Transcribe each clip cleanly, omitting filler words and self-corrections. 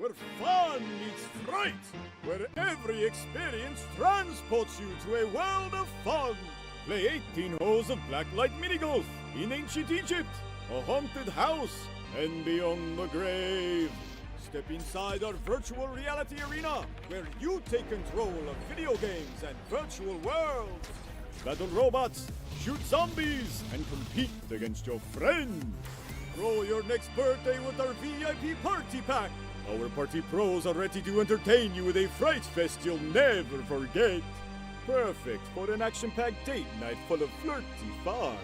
where fun meets fright, where every experience transports you to a world of fun. Play 18 holes of blacklight mini-golf in ancient Egypt, a haunted house, and beyond the grave. Step inside our virtual reality arena, where you take control of video games and virtual worlds. Battle robots, shoot zombies, and compete against your friends. Throw your next birthday with our VIP party pack. Our party pros are ready to entertain you with a fright fest you'll never forget. Perfect for an action-packed date night full of flirty fun.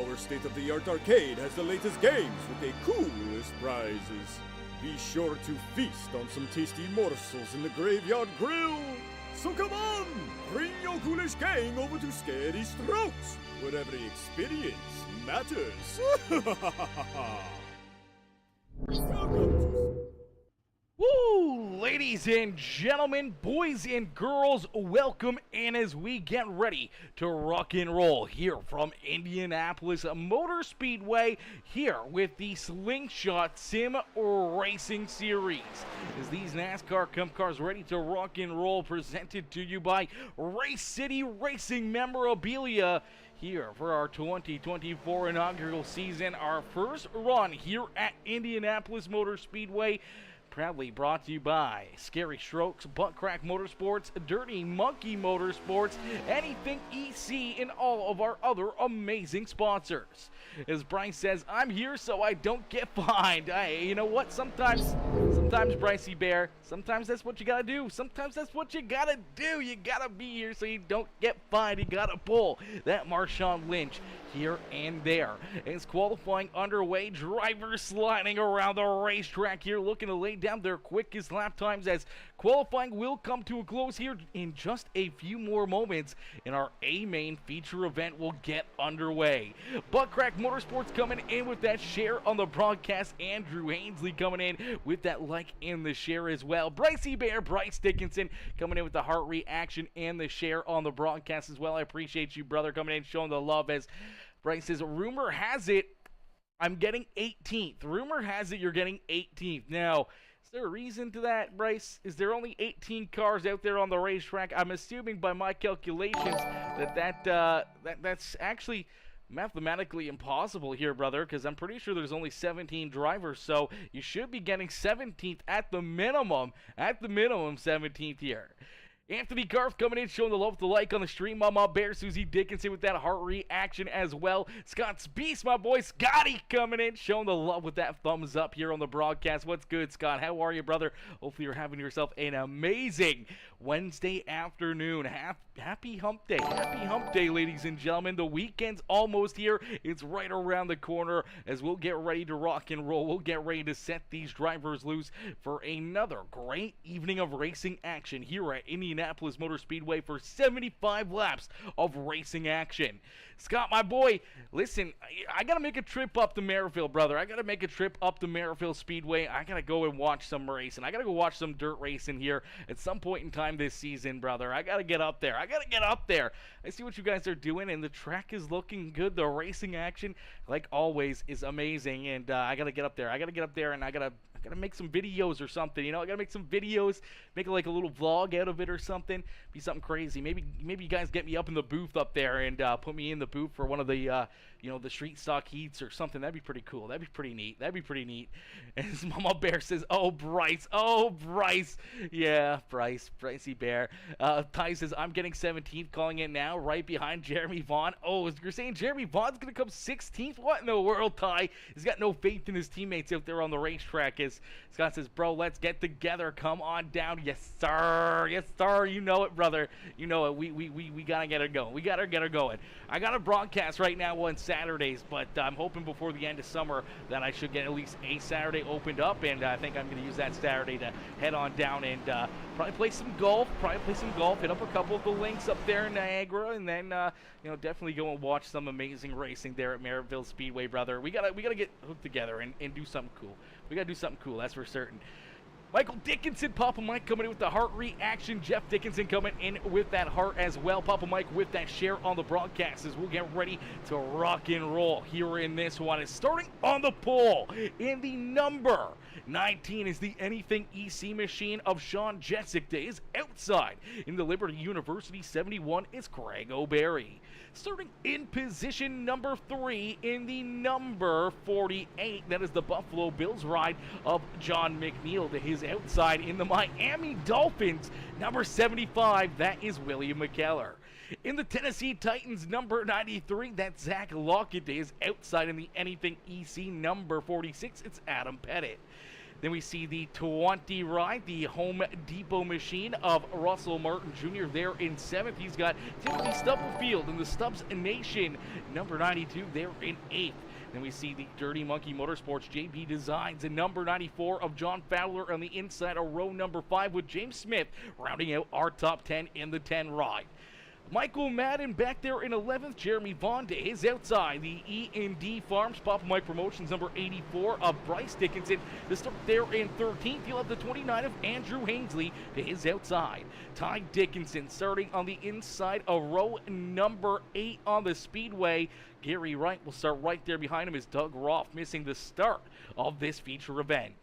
Our state-of-the-art arcade has the latest games with the coolest prizes. Be sure to feast on some tasty morsels in the Graveyard Grill. So come on, bring your ghoulish gang over to Scary Strokes, where every experience matters. Woo! Ladies and gentlemen, boys and girls, welcome in as we get ready to rock and roll here from Indianapolis Motor Speedway here with the Slingshot Sim Racing Series. As these NASCAR Cup cars ready to rock and roll, presented to you by Race City Racing Memorabilia here for our 2024 inaugural season, our first run here at Indianapolis Motor Speedway. Proudly brought to you by Scary Strokes, Butt Crack Motorsports, Dirty Monkey Motorsports, Anything EC, and all of our other amazing sponsors. As Bryce says, I'm here so I don't get fined. You know what? Sometimes Brycey Bear, sometimes that's what you gotta do. Sometimes that's what you gotta do. You gotta be here so you don't get fined. You gotta pull that Marshawn Lynch here and there. As qualifying underway, drivers sliding around the racetrack here, looking to lay down their quickest lap times as qualifying will come to a close here in just a few more moments, and our A-Main feature event will get underway. Butt Crack Motorsports coming in with that share on the broadcast. Andrew Hainsley coming in with that like and the share as well. Brycey Bear, Bryce Dickinson coming in with the heart reaction and the share on the broadcast as well. I appreciate you, brother, coming in, showing the love. As Bryce says, rumor has it I'm getting 18th. Rumor has it you're getting 18th. Now, is there a reason to that, Bryce? Is there only 18 cars out there on the racetrack? I'm assuming by my calculations that's actually mathematically impossible here, brother, because I'm pretty sure there's only 17 drivers, so you should be getting 17th at the minimum 17th here. Anthony Garth coming in, showing the love with the like on the stream. Mama Bear, Susie Dickinson with that heart reaction as well. Scott's Beast, my boy Scotty coming in, showing the love with that thumbs up here on the broadcast. What's good, Scott? How are you, brother? Hopefully you're having yourself an amazing Wednesday afternoon. Happy hump day. Happy hump day, ladies and gentlemen. The weekend's almost here. It's right around the corner as we'll get ready to rock and roll. We'll get ready to set these drivers loose for another great evening of racing action here at Indianapolis Motor Speedway for 75 laps of racing action. Scott, my boy, listen, I got to make a trip up to Merrillville, brother. I got to make a trip up to Merrillville Speedway. I got to go and watch some racing. I got to go watch some dirt racing here at some point in time this season, brother. I got to get up there. I see what you guys are doing, and the track is looking good. The racing action, like always, is amazing, and I got to get up there. And I got to make some videos or something, you know. I gotta make some videos, make like a little vlog out of it or something. Be something crazy. Maybe you guys get me up in the booth up there and put me in the booth for one of the the street stock heats or something. That'd be pretty cool. That'd be pretty neat. As Mama Bear says, oh Bryce, yeah, Brycey Bear. Ty says, I'm getting 17th, calling it now, right behind Jeremy Vaughn. Oh, you're saying Jeremy Vaughn's gonna come 16th? What in the world, Ty? He's got no faith in his teammates out there on the racetrack. As Scott says, bro, let's get together. Come on down. Yes, sir. You know it, brother. You know it. We gotta get it going. I got a broadcast right now on Saturdays, but I'm hoping before the end of summer that I should get at least a Saturday opened up, and I think I'm going to use that Saturday to head on down and probably play some golf, hit up a couple of the links up there in Niagara, and then definitely go and watch some amazing racing there at Merrillville Speedway, brother. We gotta get hooked together and do something cool. We gotta do something cool, that's for certain. Michael Dickinson, Papa Mike coming in with the heart reaction. Jeff Dickinson coming in with that heart as well. Papa Mike with that share on the broadcast as we'll get ready to rock and roll here in this one. It's starting on the pole in the number 19 is the Anything EC machine of Sean Jessic Days. Outside in the Liberty University 71 is Craig O'Berry. Starting in position number 3 in the number 48, that is the Buffalo Bills ride of John McNeil. To his outside in the Miami Dolphins, number 75, that is William McKellar. In the Tennessee Titans, number 93, that's Zach Lockett. To his outside in the Anything EC number 46, it's Adam Pettit. Then we see the 20 ride, the Home Depot machine of Russell Martin Jr. there in 7th. He's got Timothy Stubblefield in the Stubbs Nation, number 92, there in 8th. Then we see the Dirty Monkey Motorsports JB Designs and number 94 of John Fowler on the inside of row number 5 with James Smith rounding out our top 10 in the 10 ride. Michael Madden back there in 11th. Jeremy Vaughn to his outside. The E&D Farms Papa Mike Promotions number 84 of Bryce Dickinson. The start there in 13th. You'll have the 29 of Andrew Hainsley to his outside. Ty Dickinson starting on the inside of row number 8 on the Speedway. Gary Wright will start right there behind him as Doug Roth missing the start of this feature event.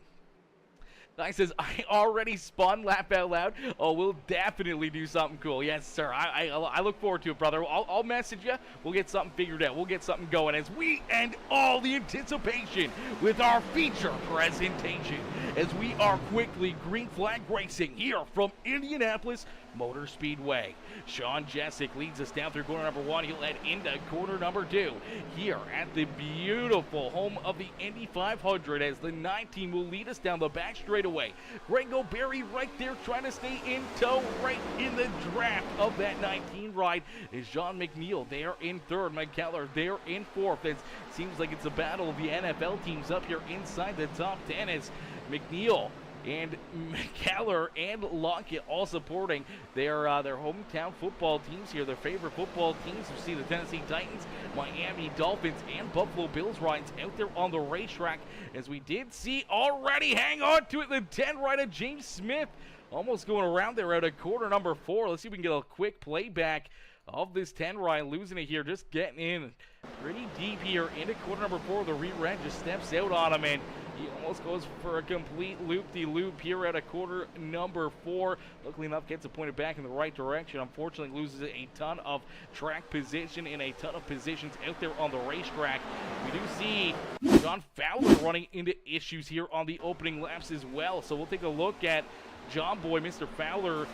Guy says, I already spun, laugh out loud. Oh, we'll definitely do something cool. Yes, sir. I look forward to it, brother. I'll message you. We'll get something figured out. We'll get something going as we end all the anticipation with our feature presentation as we are quickly green flag racing here from Indianapolis Motor Speedway. Sean Jessic leads us down through corner number 1. He'll head into corner number 2 here at the beautiful home of the Indy 500 as the 19 will lead us down the back straightaway. Greg O'Berry right there trying to stay in tow right in the draft of that 19 ride is John McNeil there in 3rd. McKellar there in 4th. It seems like it's a battle of the NFL teams up here inside the top 10 as McNeil and McKellar and Lockett all supporting their hometown football teams here, their favorite football teams. You see the Tennessee Titans, Miami Dolphins, and Buffalo Bills rides out there on the racetrack, as we did see already. Hang on to it, the 10 ride of James Smith almost going around there out of quarter number 4. Let's see if we can get a quick playback of this 10 ride, losing it here, just getting in pretty deep here into quarter number 4. The rear end just steps out on him, and he almost goes for a complete loop-de-loop here at a quarter number 4. Luckily enough, gets it pointed back in the right direction. Unfortunately, loses a ton of track position and a ton of positions out there on the racetrack. We do see John Fowler running into issues here on the opening laps as well. So we'll take a look at John Boy, Mr. Fowler.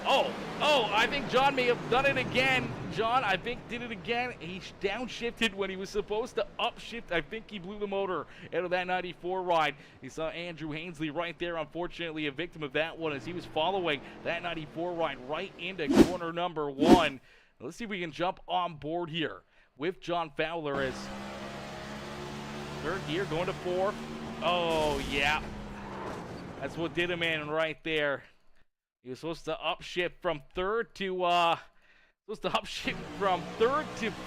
Oh, I think John may have done it again. John, I think, did it again. He downshifted when he was supposed to upshift. I think he blew the motor out of that 94 ride. You saw Andrew Hainsley right there, unfortunately a victim of that one as he was following that 94 ride right into corner number 1. Let's see if we can jump on board here with John Fowler as 3rd gear going to 4th. Oh, yeah. That's what did him in right there. He was supposed to upshift from 3rd to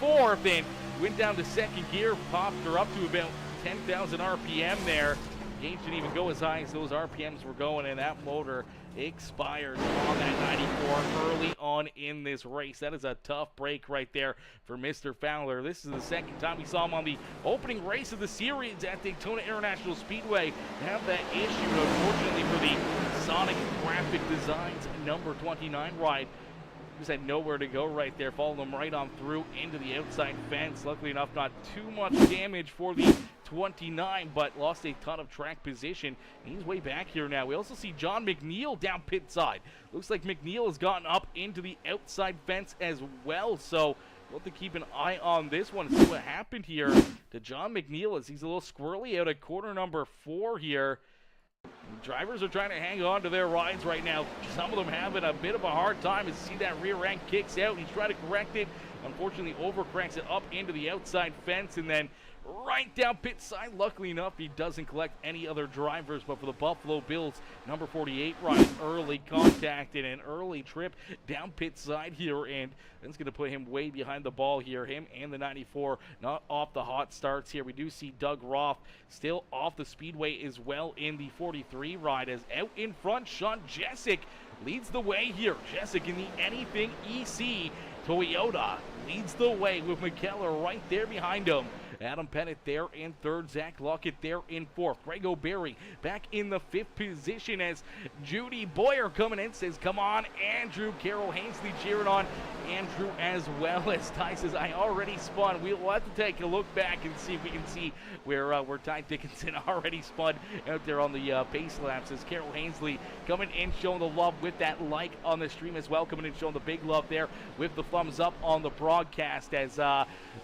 4th and went down to 2nd gear, popped her up to about 10,000 RPM there. Gauge didn't even go as high as those RPMs were going, and that motor expired on that 94 early on in this race. That is a tough break right there for Mr. Fowler. This is the 2nd time we saw him on the opening race of the series at Daytona International Speedway have that issue, unfortunately, for the Sonic Graphic Designs number 29 ride. Just had nowhere to go right there. Followed them right on through into the outside fence. Luckily enough, not too much damage for the 29, but lost a ton of track position. He's way back here now. We also see John McNeil down pit side. Looks like McNeil has gotten up into the outside fence as well. So we'll have to keep an eye on this one and see what happened here to John McNeil as he's a little squirrely out of quarter number 4 here. Drivers are trying to hang on to their rides right now. Some of them having a bit of a hard time as you see that rear end kicks out. He's trying to correct it. Unfortunately, overcorrects it up into the outside fence and then right down pit side. Luckily enough, he doesn't collect any other drivers, but for the Buffalo Bills, number 48 ride, early contact and an early trip down pit side here, and that's going to put him way behind the ball here. Him and the 94 not off the hot starts here. We do see Doug Roth still off the speedway as well in the 43 ride, as out in front, Sean Jessic leads the way here. Jessic in the Anything EC Toyota leads the way with McKellar right there behind him. Adam Pettit there in third. Zach Lockett there in fourth. Greg O'Berry back in the fifth position as Judy Boyer coming in says, come on, Andrew. Carol Hainsley cheering on Andrew as well, as Ty says, I already spun. We'll have to take a look back and see if we can see where Ty Dickinson already spun out there on the pace laps, as Carol Hainsley coming in showing the love with that like on the stream as well, coming in showing the big love there with the thumbs up on the broadcast, as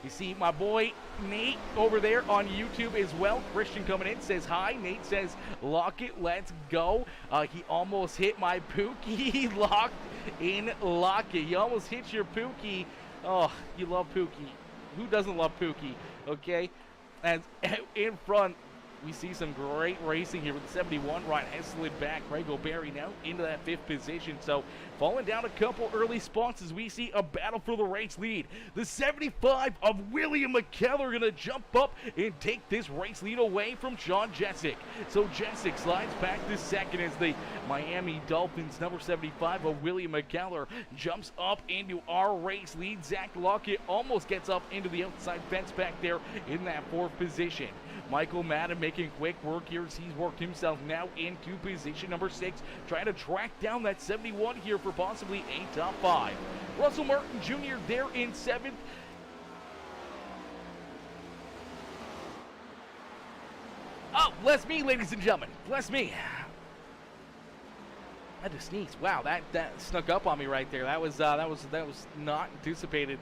you see my boy Nate over there on YouTube as well. Christian coming in says hi. Nate says, lock it, let's go. He almost hit my Pookie. Locked in, lock it. You almost hit your Pookie. Oh, you love Pookie. Who doesn't love Pookie? Okay. And in front, we see some great racing here with the 71 ride has slid back. Greg O'Berry now into that fifth position. So falling down a couple early spots as we see a battle for the race lead. The 75 of William McKellar going to jump up and take this race lead away from Sean Jessic. So Jessic slides back to second as the Miami Dolphins number 75 of William McKellar jumps up into our race lead. Zach Lockett almost gets up into the outside fence back there in that fourth position. Michael Madden making quick work here as he's worked himself now into position number 6, trying to track down that 71 here for possibly a top 5. Russell Martin Jr. there in 7th. Oh, bless me, ladies and gentlemen. Bless me. I had to sneeze. Wow, that snuck up on me right there. That was not anticipated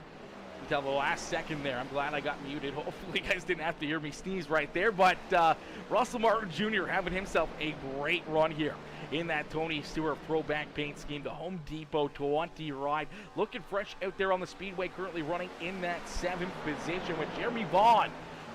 until the last second there. I'm glad I got muted. Hopefully you guys didn't have to hear me sneeze right there. But Russell Martin Jr. having himself a great run here in that Tony Stewart throwback paint scheme. The Home Depot 20 ride looking fresh out there on the speedway, currently running in that 7th position with Jeremy Vaughn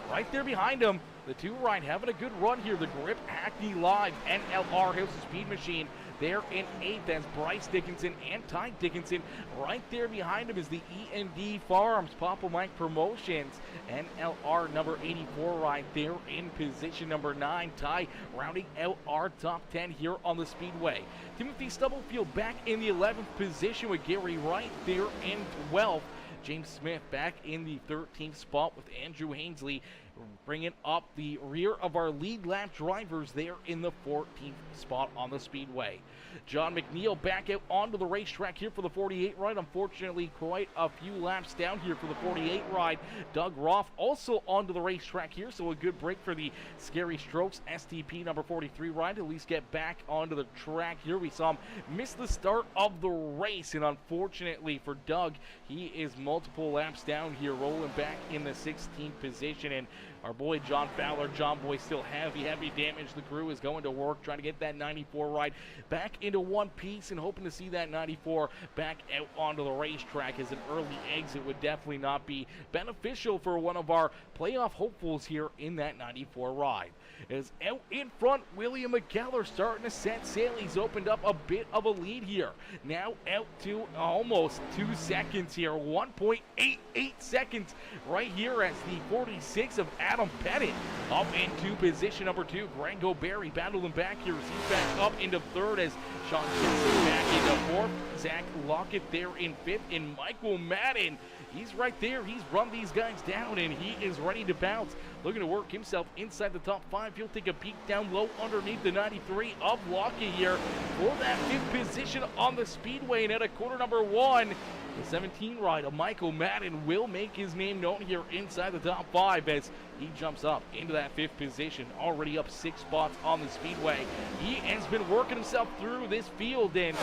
right there behind him. The 2 ride having a good run here. The Grip Hackney Live NLR House of Speed Machine there in 8th as Bryce Dickinson and Ty Dickinson. Right there behind him is the E&D Farms Papa Mike Promotions NLR number 84 right there in position number 9. Ty rounding out our top 10 here on the speedway. Timothy Stubblefield back in the 11th position with Gary Wright there in 12th. James Smith back in the 13th spot with Andrew Hainsley bringing up the rear of our lead lap drivers there in the 14th spot on the speedway. John McNeil back out onto the racetrack here for the 48 ride. Unfortunately, quite a few laps down here for the 48 ride. Doug Roth also onto the racetrack here, so a good break for the Scary Strokes STP number 43 ride to at least get back onto the track here. We saw him miss the start of the race, and unfortunately for Doug, he is multiple laps down here, rolling back in the 16th position. And our boy John Fowler, John Boy, still heavy damage. The crew is going to work, trying to get that 94 ride back into one piece and hoping to see that 94 back out onto the racetrack, as an early exit would definitely not be beneficial for one of our playoff hopefuls here in that 94 ride. As out in front, William McKellar starting to set sail. He's opened up a bit of a lead here. Now out to almost 2 seconds here. 1.88 seconds right here as the 46 of Adam Pettit up into position number 2. Greg O'Berry battling back here as he's back up into 3rd as Sean Jensen back into 4th. Zach Lockett there in 5th, and Michael Madden, he's right there. He's run these guys down, and he is ready to bounce. Looking to work himself inside the top 5. He'll take a peek down low underneath the 93 of Lockett here for that 5th position on the speedway. And at a quarter number 1, the 17 ride of Michael Madden will make his name known here inside the top 5 as he jumps up into that 5th position, already up 6 spots on the speedway. He has been working himself through this field, and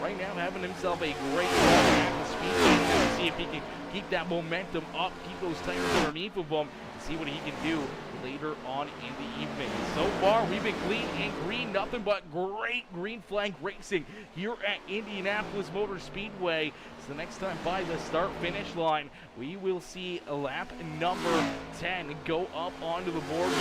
right now having himself a great run at the speedway. See if he can keep that momentum up, keep those tires underneath of him. see what he can do later on in the evening. So far, we've been clean and green, nothing but great green flag racing here at Indianapolis Motor Speedway. So the next time by the start-finish line, we will see lap number 10 go up onto the board.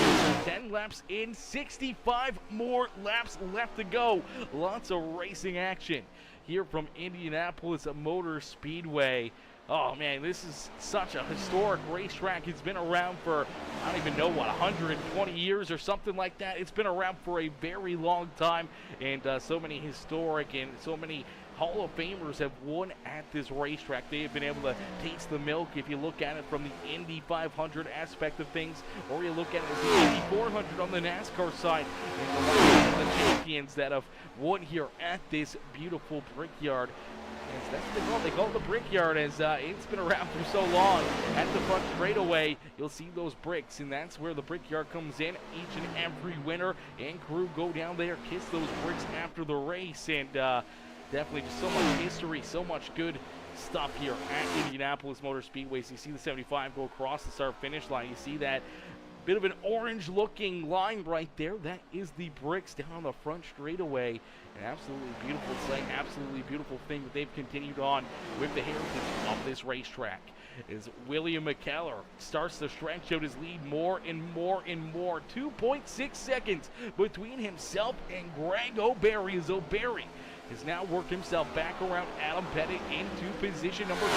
10 laps in, 65 more laps left to go. Lots of racing action here from Indianapolis Motor Speedway. Oh man, this is such a historic racetrack. It's been around for, I don't even know what, 120 years or something like that. It's been around for a very long time, and so many historic and so many Hall of Famers have won at this racetrack. They have been able to taste the milk if you look at it from the Indy 500 aspect of things, or you look at it as the Indy 400 on the NASCAR side. And the champions that have won here at this beautiful brickyard. Yes, that's what they call it. They call it the brickyard, as it's been around for so long. At the front straightaway, you'll see those bricks, and that's where the brickyard comes in. Each and every winner and crew go down there, kiss those bricks after the race, and definitely just so much history, so much good stuff here at Indianapolis Motor Speedway. So you see the 75 go across the start-finish line. You see that bit of an orange-looking line right there. That is the bricks down on the front straightaway. An absolutely beautiful sight, absolutely beautiful thing that they've continued on with the heritage of this racetrack. As William McKellar starts to stretch out his lead more and more and more. 2.6 seconds between himself and Greg O'Berry, as O'Berry has now worked himself back around Adam Pettit into position number 2.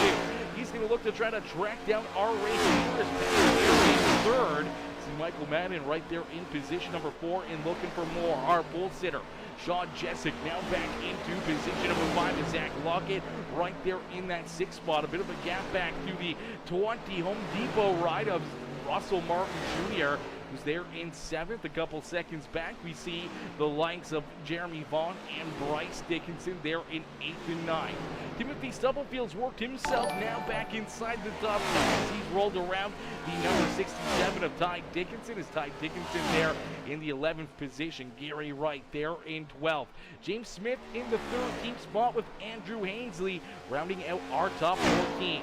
He's going to look to try to track down our race leader as Pettit in third. See Michael Madden right there in position number 4 and looking for more. Our bull sitter, Sean Jessic, now back into position number 5 as Zach Lockett right there in that 6th spot. A bit of a gap back to the 20 Home Depot ride of Russell Martin Jr., who's there in 7th. A couple seconds back, we see the likes of Jeremy Vaughn and Bryce Dickinson there in 8th and 9th. Timothy Stubblefield's worked himself now back inside the top 10. He's rolled around the number 67 of Ty Dickinson. Is Ty Dickinson there in the 11th position. Gary Wright there in 12th. James Smith in the 13th spot with Andrew Hainsley rounding out our top 14.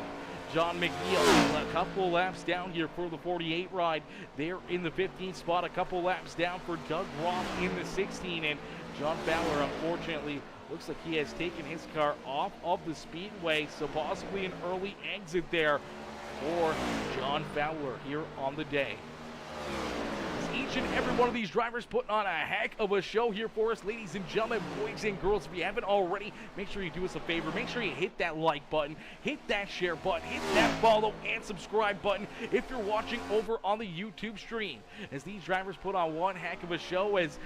John McNeil, a couple laps down here for the 48 ride. There in the 15th spot, a couple laps down for Doug Roth in the 16. And John Fowler, unfortunately, looks like he has taken his car off of the speedway, so possibly an early exit there for John Fowler here on the day. Each and every one of these drivers putting on a heck of a show here for us, ladies and gentlemen, boys and girls. If you haven't already, make sure you do us a favor. Make sure you hit that like button, hit that share button, hit that follow and subscribe button if you're watching over on the YouTube stream. As these drivers put on one heck of a show, as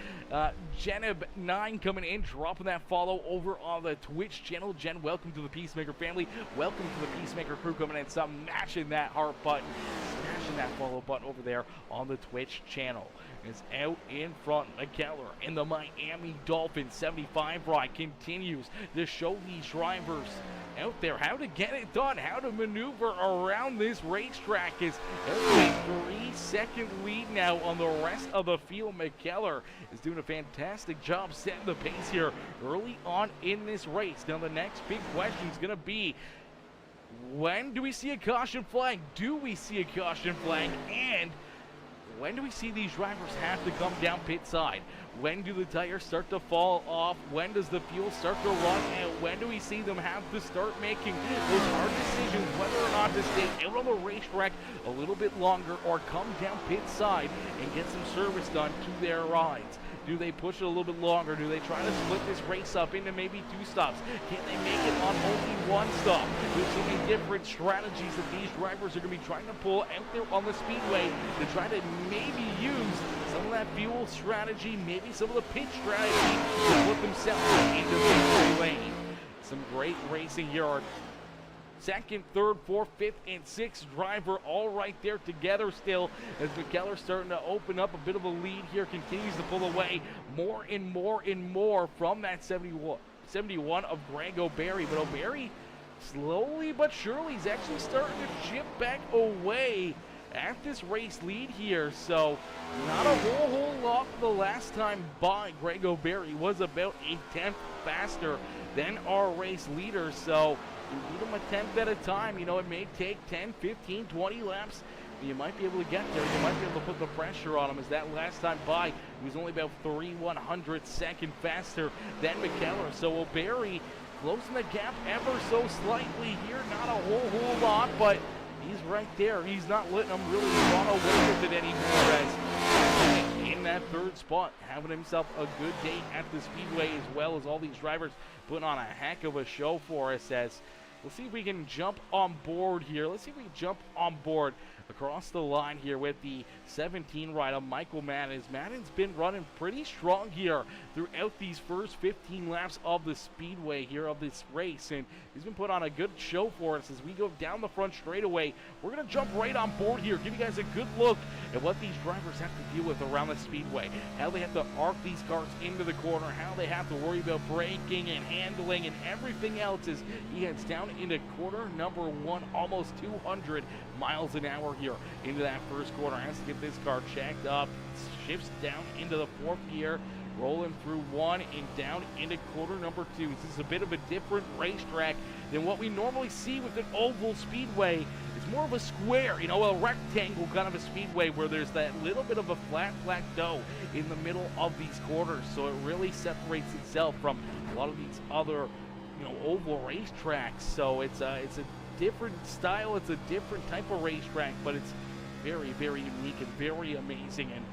Jeneb9 coming in, dropping that follow over on the Twitch channel. Jen, welcome to the Peacemaker family. Welcome to the Peacemaker crew coming in, smashing that heart button, smashing that follow button over there on the Twitch channel. Is out in front. McKellar in the Miami Dolphins 75 ride continues to show these drivers out there how to get it done, how to maneuver around this racetrack. Is a 3-second lead now on the rest of the field. McKellar is doing a fantastic job setting the pace here early on in this race. Now the next big question is going to be, when do we see a caution flag? Do we see a caution flag? And when do we see these drivers have to come down pit side? When do the tires start to fall off? When does the fuel start to run out? When do we see them have to start making those hard decisions whether or not to stay out on the racetrack a little bit longer or come down pit side and get some service done to their rides? Do they push it a little bit longer? Do they try to split this race up into maybe 2 stops? Can they make it on only 1 stop? There's so many different strategies that these drivers are going to be trying to pull out there on the speedway to try to maybe use some of that fuel strategy, maybe some of the pit strategy to put themselves into victory lane. Some great racing here. Our second, third, fourth, fifth, and sixth driver all right there together still, as McKellar starting to open up a bit of a lead here, continues to pull away more and more and more from that 71 of Greg O'Berry. But O'Berry, slowly but surely, is actually starting to chip back away at this race lead here. So not a whole lot the last time by. Greg O'Berry was about a 10th faster than our race leader. So we lead them a 10th at a time. You know, it may take 10, 15, 20 laps you might be able to get there. You might be able to put the pressure on him, as that last time by, he was only about 3/100 faster than McKellar. So O'Barry closing the gap ever so slightly here. Not a whole lot, but he's right there. He's not letting him really run away with it anymore, as in that third spot, having himself a good day at the Speedway, as well as all these drivers putting on a heck of a show for us. As we'll see if we can jump on board here. Let's see if we can jump on board across the line here with the 17 rider, Michael Madden. Madden's been running pretty strong here throughout these first 15 laps of the Speedway here of this race, and he's been put on a good show for us as we go down the front straightaway. We're going to jump right on board here, give you guys a good look at what these drivers have to deal with around the Speedway, how they have to arc these cars into the corner, how they have to worry about braking and handling and everything else as he heads down into quarter number 1, almost 200 miles an hour here into that first corner. Has to get this car checked up, shifts down into the 4th gear, rolling through 1 and down into quarter number 2. This is a bit of a different racetrack than what we normally see with an oval speedway. It's more of a square, you know, a rectangle kind of a speedway where there's that little bit of a flat plateau in the middle of these quarters. So it really separates itself from a lot of these other, you know, oval racetracks. So it's a different style, it's a different type of racetrack, but it's very, very unique and very amazing, and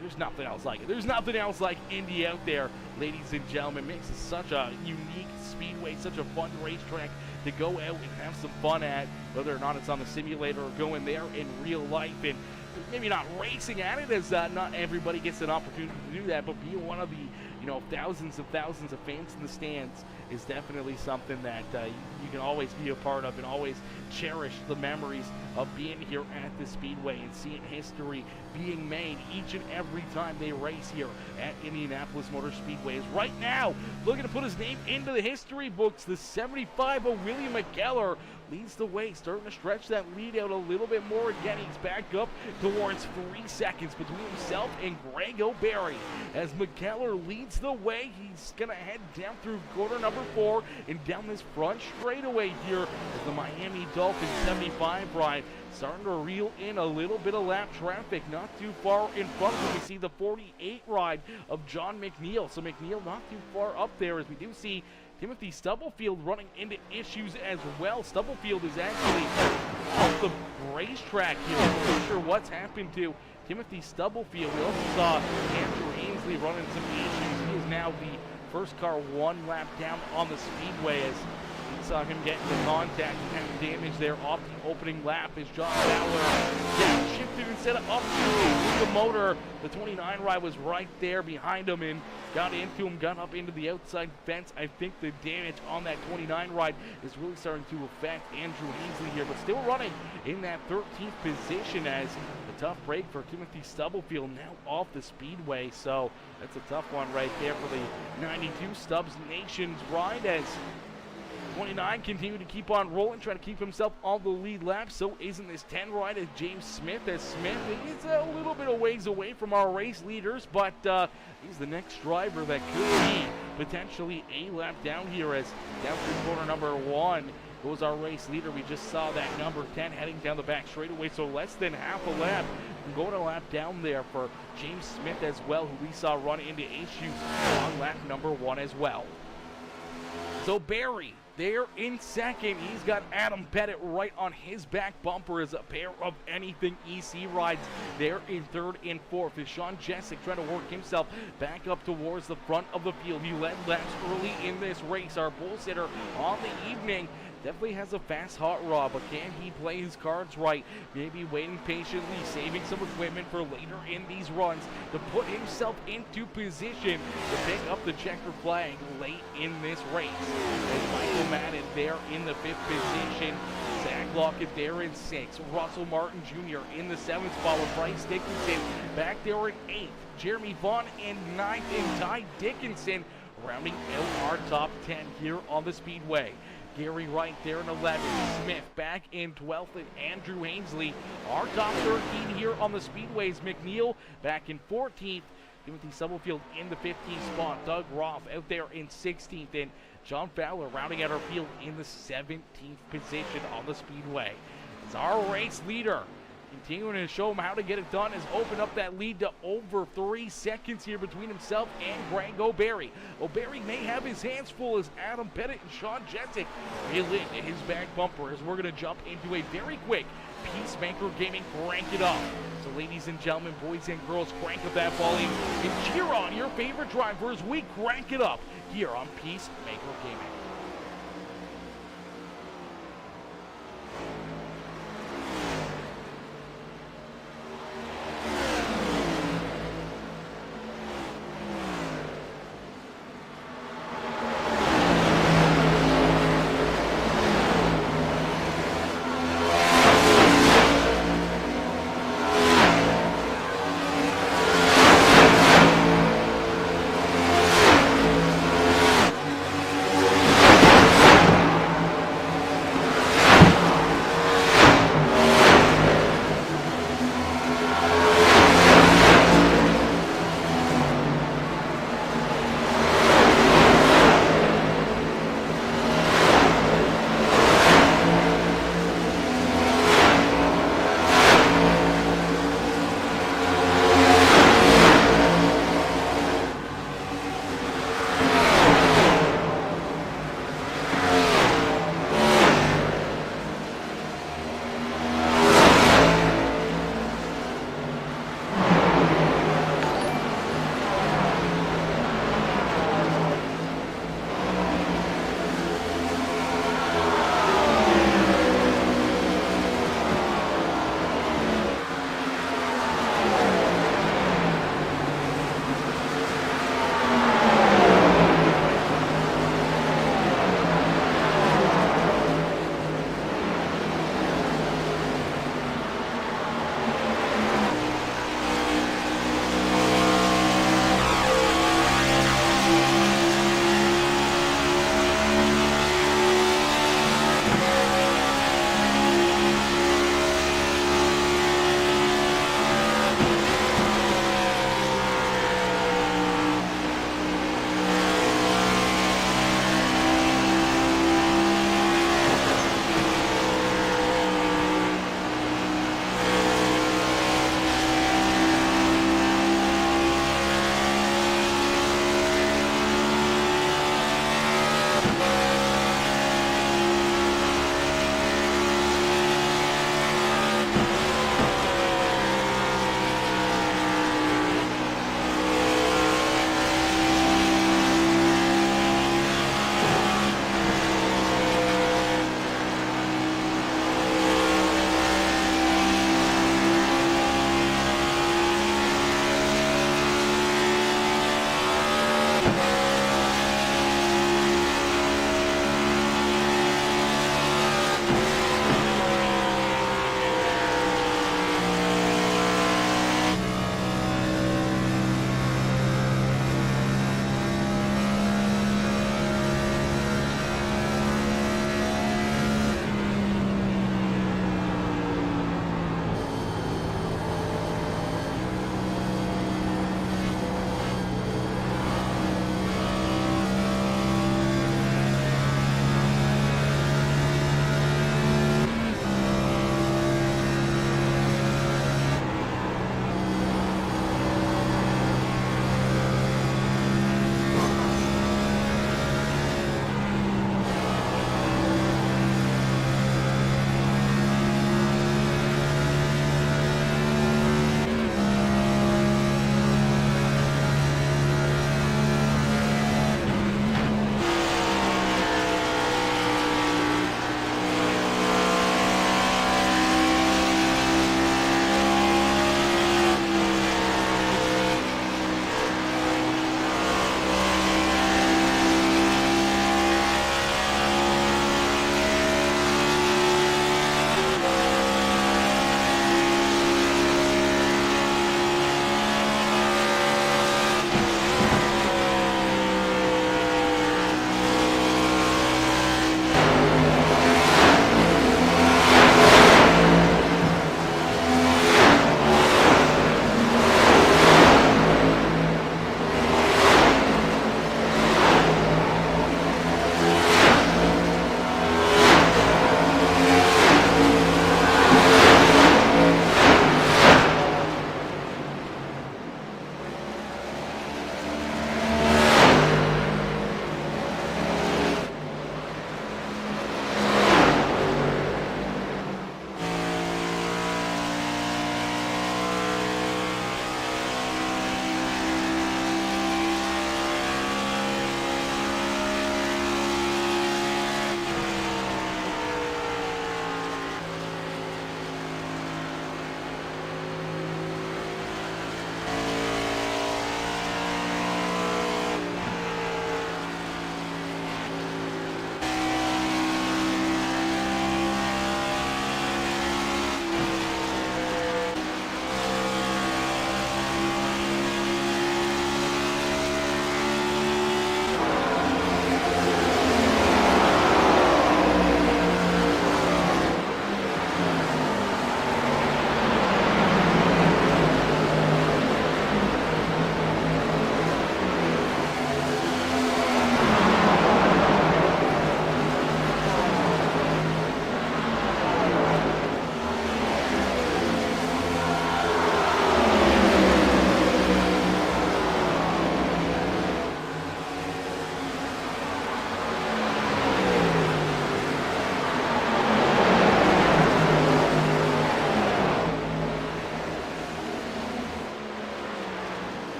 there's nothing else like it. There's nothing else like Indy out there, ladies and gentlemen. It makes it such a unique speedway, such a fun racetrack to go out and have some fun at, whether or not it's on the simulator or going there in real life, and maybe not racing at it, as not everybody gets an opportunity to do that, but being one of the, you know, thousands of fans in the stands is definitely something that you can always be a part of and always cherish the memories of being here at the Speedway and seeing history being made each and every time they race here at Indianapolis Motor Speedway. Right now, looking to put his name into the history books, the 75 of William McKellar leads the way, starting to stretch that lead out a little bit more. Again, he's back up towards 3 seconds between himself and Greg O'Barry. As McKellar leads the way, he's going to head down through quarter number 4 and down this front straightaway here as the Miami Dolphins 75 ride starting to reel in a little bit of lap traffic. Not too far in front of him, we see the 48 ride of John McNeil. So McNeil not too far up there, as we do see Timothy Stubblefield running into issues as well. Stubblefield is actually off the racetrack here. I'm not sure what's happened to Timothy Stubblefield. We also saw Andrew Ainsley running some issues. He is now the first car 1 lap down on the Speedway, as we saw him get into contact and have damage there off the opening lap as John Fowler downshifted instead of up to the motor. The 29 ride was right there behind him and got into him, got up into the outside fence. I think the damage on that 29 ride is really starting to affect Andrew Ainsley here, but still running in that 13th position, as a tough break for Timothy Stubblefield now off the Speedway. So that's a tough one right there for the 92 Stubbs Nations ride, as 29 continue to keep on rolling, trying to keep himself on the lead lap. So isn't this 10 ride as James Smith, as Smith is a little bit of ways away from our race leaders, but he's the next driver that could be potentially a lap down here, as down through corner number 1 goes our race leader. We just saw that number 10 heading down the back straightaway, so less than half a lap. Going a lap down there for James Smith as well, who we saw run into issues on lap number 1 as well. So Barry there in second. He's got Adam Pettit right on his back bumper as a pair of anything EC rides there in 3rd and 4th. Is Sean Jessic trying to work himself back up towards the front of the field. He led laps early in this race. Our bull sitter on the evening definitely has a fast hot rod, but can he play his cards right? Maybe waiting patiently, saving some equipment for later in these runs to put himself into position to pick up the checkered flag late in this race. And Michael Madden there in the 5th position. Zach Lockett there in 6th. Russell Martin Jr. in the 7th spot with Bryce Dickinson back there in 8th. Jeremy Vaughn in 9th, and Ty Dickinson rounding out our top 10 here on the Speedway. Gary Wright there in 11th, Smith back in 12th, and Andrew Ainsley. Our top 13 here on the Speedways. McNeil back in 14th, Timothy Stubblefield in the 15th spot, Doug Roth out there in 16th, and John Fowler rounding out our field in the 17th position on the Speedway. As our race leader continuing to show him how to get it done, has opened up that lead to over 3 seconds here between himself and Greg O'Berry. O'Berry may have his hands full as Adam Pettit and Sean Jessic reel into his back bumper as we're going to jump into a very quick Peacemaker Gaming Crank It Up. So ladies and gentlemen, boys and girls, crank up that volume and cheer on your favorite drivers. We crank it up here on Peacemaker Gaming.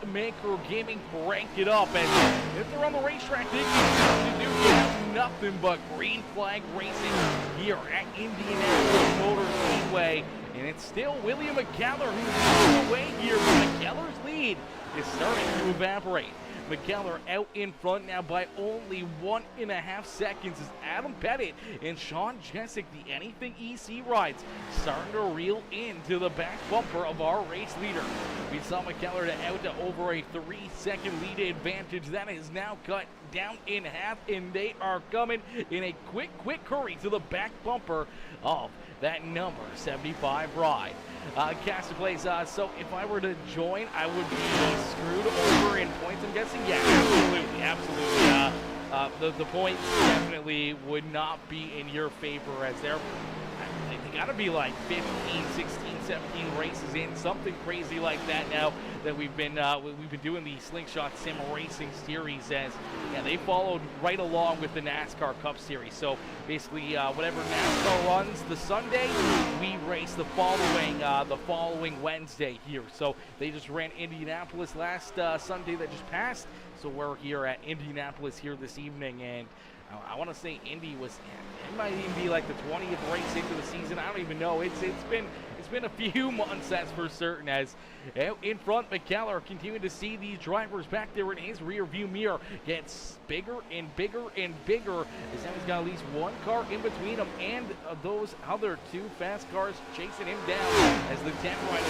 Pacemaker Gaming cranked it up, and if they're on the racetrack, they can do nothing but green flag racing here at Indianapolis Motor Speedway. And it's still William McKellar who's leading the way here, but McKellar's lead is starting to evaporate. McKellar out in front now by only 1.5 seconds as Adam Pettit and Sean Jessic, the Anything EC rides, starting to reel into the back bumper of our race leader. We saw McKellar out to over a 3-second lead advantage. That is now cut down in half, and they are coming in a quick hurry to the back bumper of that number 75 ride. Caster plays, so if I were to join, I would be screwed over in points, I'm guessing? Yeah, absolutely. The points definitely would not be in your favor, as they gotta be like 15, 16, 17 races in, something crazy like that now that we've been doing the Slingshot Sim Racing Series, as they followed right along with the NASCAR Cup Series. So basically, whatever NASCAR runs the Sunday, we race the following Wednesday here. So they just ran Indianapolis last Sunday that just passed. So we're here at Indianapolis here this evening, and I want to say Indy was, it might even be like the 20th race into the season. I don't even know. It's been a few months, that's for certain, as out in front, McKellar continuing to see these drivers back there in his rear view mirror gets bigger and bigger and bigger, as now he's got at least one car in between him and those other two fast cars chasing him down, as the 10 rider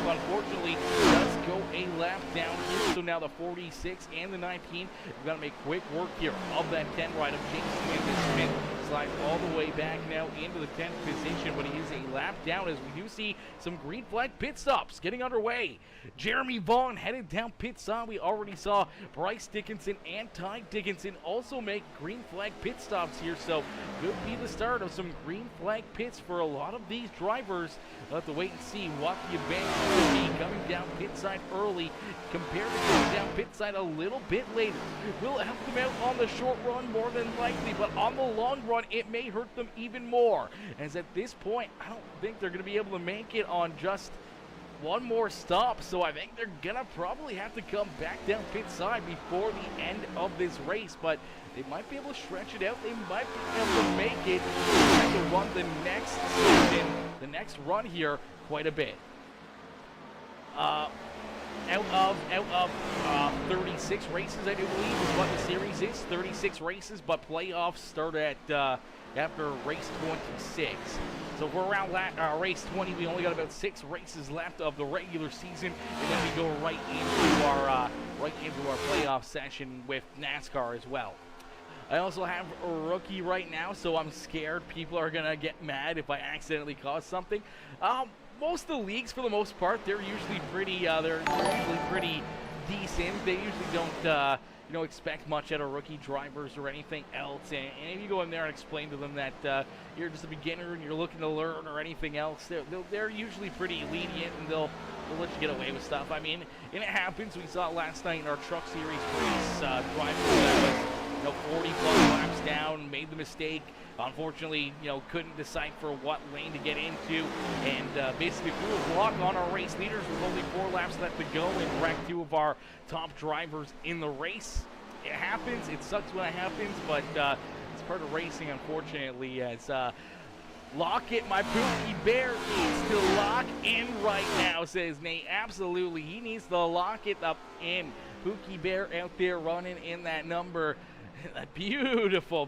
unfortunately does go a lap down here. So now the 46 and the 19, we've got to make quick work here of that 10 rider. Jason Smith slides all the way back now into the 10th position, but he is a lap down, as we do see some green flag pit stops getting underway. Jeremy Vaughn headed down pit stop. We already saw Bryce Dickinson and Ty Dickinson also make green flag pit stops here, so could be the start of some green flag pits for a lot of these drivers. We'll have to wait and see what the advantage will be coming down pit side early compared to coming down pit side a little bit later. Will help them out on the short run more than likely, but on the long run it may hurt them even more, as at this point I don't think they're going to be able to make it on just one more stop. So I think they're gonna probably have to come back down pit side before the end of this race, but they might be able to stretch it out. They might be able to make it to run the next run here quite a bit. Out of 36 races, I do believe is what the series is. 36 races, but playoffs start at after race 26. So if we're around race 20, we only got about 6 races left of the regular season, and then we go right into our playoff session with NASCAR as well. I also have a rookie right now, so I'm scared people are gonna get mad if I accidentally cause something. Most of the leagues, for the most part, they're usually pretty decent. They usually don't expect much out of rookie drivers or anything else. And if you go in there and explain to them that you're just a beginner and you're looking to learn or anything else, they're usually pretty lenient, and they'll let you get away with stuff. I mean, and it happens. We saw it last night in our Truck Series race. Driver that was 40 plus laps down, made the mistake. Unfortunately, couldn't decipher what lane to get into, and basically threw a block on our race leaders with only 4 laps left to go, and wrecked 2 of our top drivers in the race. It happens. It sucks when it happens, but it's part of racing, unfortunately, as Lockett, my Pookie Bear, needs to lock in right now, says Nate. Absolutely, he needs to lock it up in. Pookie Bear out there running in that number. That beautiful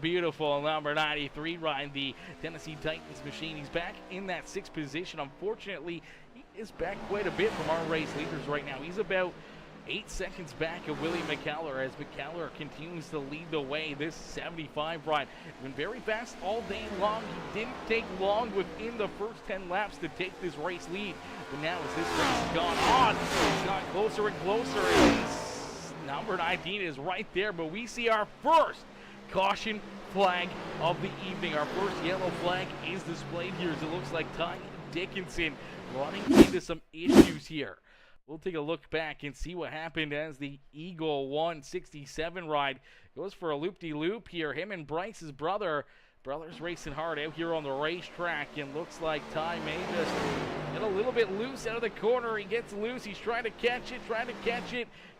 number 93 riding the Tennessee Titans machine. He's back in that 6th position. Unfortunately, he is back quite a bit from our race leaders right now. He's about 8 seconds back of Willie McKellar, as McKellar continues to lead the way. This 75 ride has been very fast all day long. He didn't take long within the first 10 laps to take this race lead, but now as this race has gone on, it's gotten closer and closer, and number 19 is right there, but we see our first caution flag of the evening. Our first yellow flag is displayed here, as it looks like Ty Dickinson running into some issues here. We'll take a look back and see what happened as the Eagle 167 ride goes for a loop-de-loop here. Him and Bryce's brother Brothers racing hard out here on the racetrack, and looks like Ty may just get a little bit loose out of the corner. He gets loose. He's trying to catch it.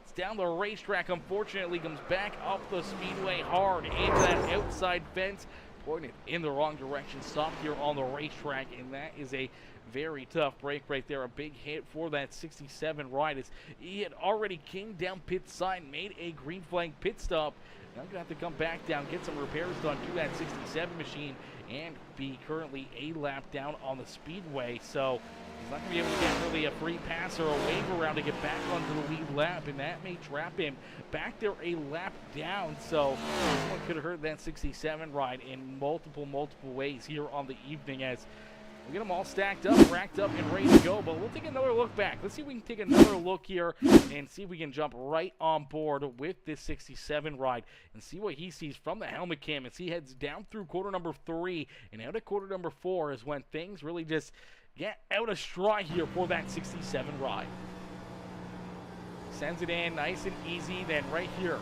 It's down the racetrack. Unfortunately, comes back up the speedway hard into that outside fence. Pointed in the wrong direction. Stopped here on the racetrack, and that is a very tough break right there. A big hit for that 67 ride as he had already came down pit side, made a green flag pit stop. Now going to have to come back down, get some repairs done to that 67 machine, and be currently a lap down on the speedway. So he's not going to be able to get really a free pass or a wave around to get back onto the lead lap, and that may trap him back there a lap down. So this one could have hurt that 67 ride in multiple ways here on the evening, as we'll get them all stacked up, racked up, and ready to go. But we'll take another look back. Let's see if we can take another look here and see if we can jump right on board with this 67 ride and see what he sees from the helmet cam as he heads down through quarter number 3 and out of quarter number 4 is when things really just get out of stride here for that 67 ride. Sends it in nice and easy. Then right here,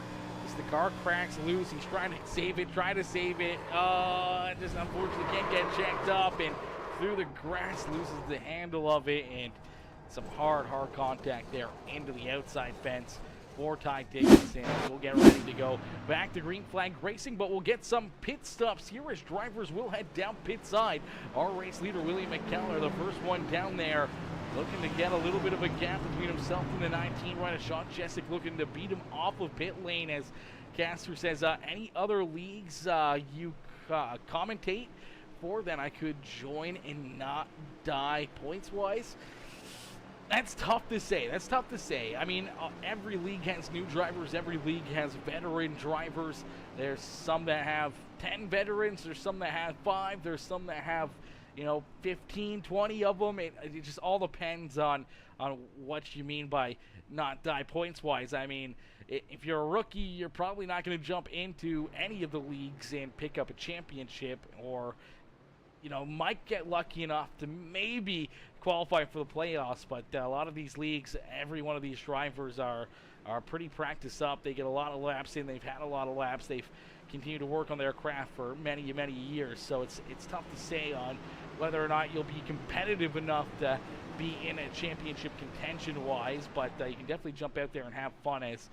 as the car cracks loose, he's trying to save it, just unfortunately can't get checked up, and through the grass, loses the handle of it, and some hard contact there into the outside fence for Ty Dickinson. We'll get ready to go back to green flag racing, but we'll get some pit stops here as drivers will head down pit side. Our race leader, William McKellar, the first one down there, looking to get a little bit of a gap between himself and the 19 rider. Sean Jessic looking to beat him off of pit lane, as Casper says, any other leagues you commentate for that I could join and not die points-wise? That's tough to say. I mean, every league has new drivers. Every league has veteran drivers. There's some that have 10 veterans. There's some that have 5. There's some that have, 15, 20 of them. It just all depends on what you mean by not die points-wise. I mean, if you're a rookie, you're probably not going to jump into any of the leagues and pick up a championship, or might get lucky enough to maybe qualify for the playoffs. But a lot of these leagues, every one of these drivers are pretty practiced up. They get a lot of laps in. They've had a lot of laps. They've continued to work on their craft for many years. So it's tough to say on whether or not you'll be competitive enough to be in a championship contention-wise. But you can definitely jump out there and have fun. As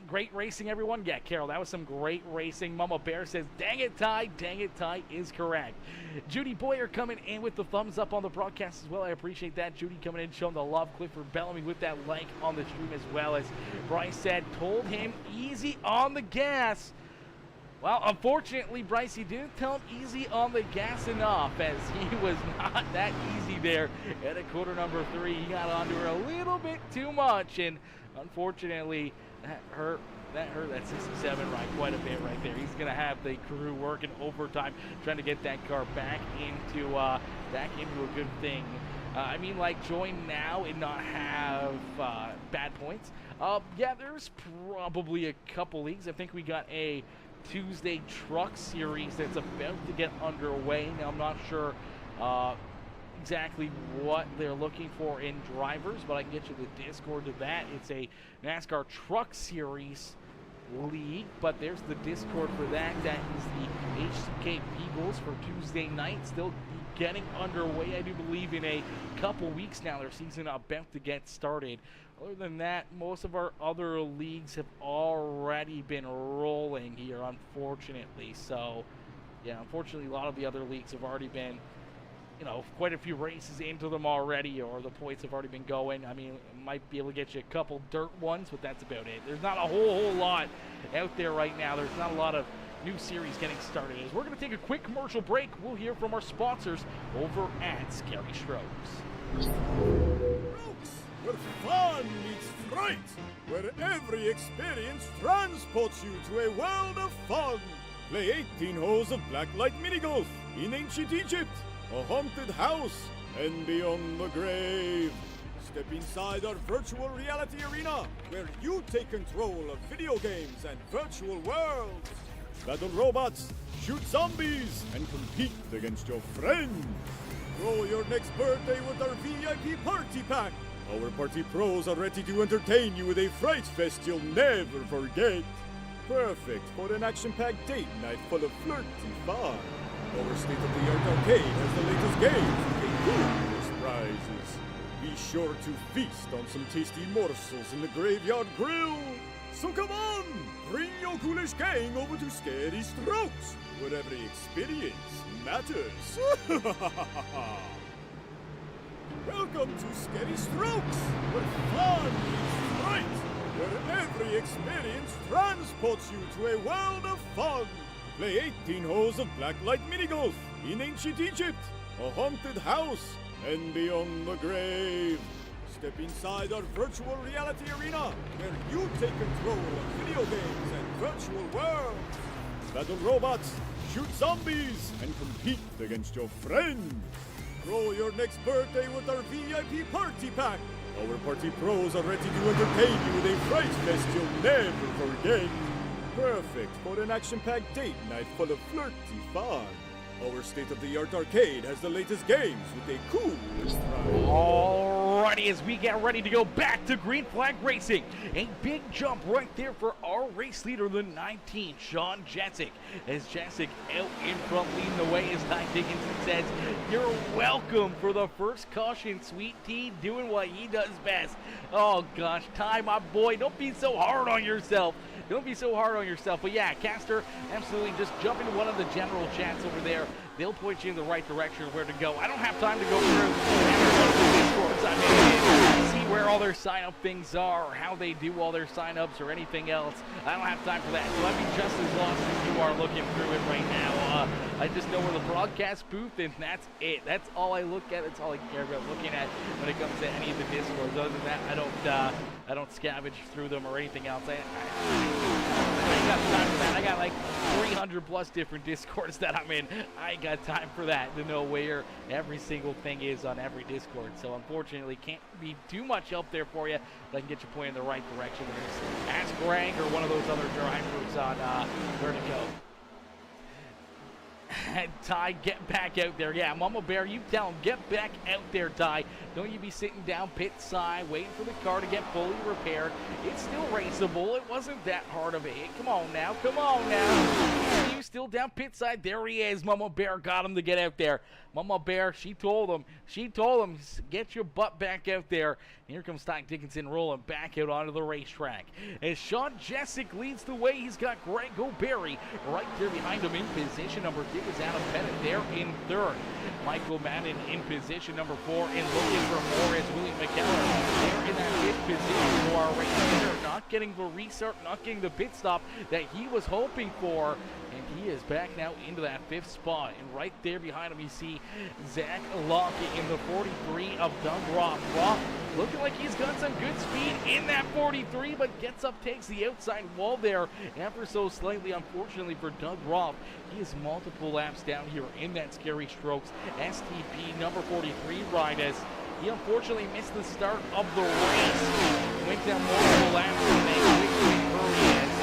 great racing, everyone. Yeah, Carol, that was some great racing. Mama Bear says, dang it, Ty is correct. Judy Boyer coming in with the thumbs up on the broadcast as well. I appreciate that. Judy coming in, showing the love. Clifford Bellamy with that like on the stream as well. As Bryce said, told him easy on the gas. Well, unfortunately, Bryce, he didn't tell him easy on the gas enough, as he was not that easy there at a quarter number 3. He got onto her a little bit too much, and unfortunately, that hurt that 67 ride quite a bit right there. He's going to have the crew working overtime, trying to get that car back into a good thing. Join now and not have bad points. Yeah, there's probably a couple leagues. I think we got a Tuesday truck series that's about to get underway. Now, I'm not sure exactly what they're looking for in drivers, but I can get you the Discord to that. It's a NASCAR truck series league, but there's the Discord for that. That is the HCK Beagles for Tuesday night. Still getting underway, I do believe, in a couple weeks now. Their season about to get started. Other than that, most of our other leagues have already been rolling here, unfortunately. So, yeah, unfortunately, a lot of the other leagues have already been, quite a few races into them already, or the points have already been going. I mean, might be able to get you a couple dirt ones, but that's about it. There's not a whole lot out there right now. There's not a lot of new series getting started. As we're going to take a quick commercial break, we'll hear from our sponsors over at Scary Strokes. Where fun meets fright, where every experience transports you to a world of fun. Play 18 holes of blacklight minigolf in ancient Egypt, a haunted house, and beyond the grave. Step inside our virtual reality arena, where you take control of video games and virtual worlds. Battle robots, shoot zombies, and compete against your friends. Throw your next birthday with our VIP party pack. Our party pros are ready to entertain you with a fright fest you'll never forget. Perfect for an action-packed date night full of flirty fun. Our state-of-the-art arcade has the latest games with coolest prizes. Be sure to feast on some tasty morsels in the Graveyard Grill. So come on, bring your ghoulish gang over to Scary Strokes, where every experience matters. Welcome to Scary Strokes, where fun is right, where every experience transports you to a world of fun. Play 18 holes of blacklight minigolf in ancient Egypt, a haunted house, and beyond the grave. Step inside our virtual reality arena, where you take control of video games and virtual worlds. Battle robots, shoot zombies, and compete against your friends. Throw your next birthday with our VIP party pack. Our party pros are ready to entertain you with a fright fest you'll never forget. Perfect for an action-packed date night full of flirty fun. Our state-of-the-art arcade has the latest games with a coolest ride. Alrighty, as we get ready to go back to Green Flag Racing. A big jump right there for our race leader, the 19, Sean Jessic. As Jessic out in front leading the way, as Ty Dickinson says, "You're welcome" for the first caution. Sweet Tea doing what he does best. Oh gosh, Ty, my boy, don't be so hard on yourself. Don't be so hard on yourself. But yeah, Caster, absolutely just jump into one of the general chats over there. They'll point you in the right direction of where to go. I don't have time to go through every one of the Discords I'm in, see where all their sign-up things are, or how they do all their sign-ups, or anything else. I don't have time for that. So I'd be just as lost as you are looking through it right now. I just know where the broadcast booth is, and that's it. That's all I look at. That's all I care about looking at when it comes to any of the Discords. Other than that, I don't scavenge through them or anything else. I ain't got time for that. I got like 300 plus different Discords that I'm in. I ain't got time for that to know where every single thing is on every Discord. So unfortunately, can't be too much help there for you. But I can get you pointed in the right direction. Just ask Greg or one of those other drivers on where to go. Ty, get back out there. Yeah, Mama Bear, you tell him, get back out there, Ty. Don't you be sitting down pit side, waiting for the car to get fully repaired. It's still raceable. It wasn't that hard of a hit. Come on now. Come on now. You still down pit side? There he is. Mama Bear got him to get out there. Mama Bear, she told him, get your butt back out there. And here comes Ty Dickinson rolling back out onto the racetrack. As Sean Jessic leads the way, he's got Greg O'Berry right there behind him in position number 2 is Adam Pettit there in 3rd. Michael Madden in position number 4 and looking for more is William McKellar there in that 5th position for our race leader. Not getting the restart, not getting the pit stop that he was hoping for. And he is back now into that 5th spot. And right there behind him, you see Zach Lockett in the 43 of Doug Roth. Roth looking like he's got some good speed in that 43, but gets up, takes the outside wall there ever so slightly, unfortunately for Doug Roth. He is multiple laps down here in that Scary Strokes STP number 43 ride as he unfortunately missed the start of the race. Went down multiple laps and they quickly hurry as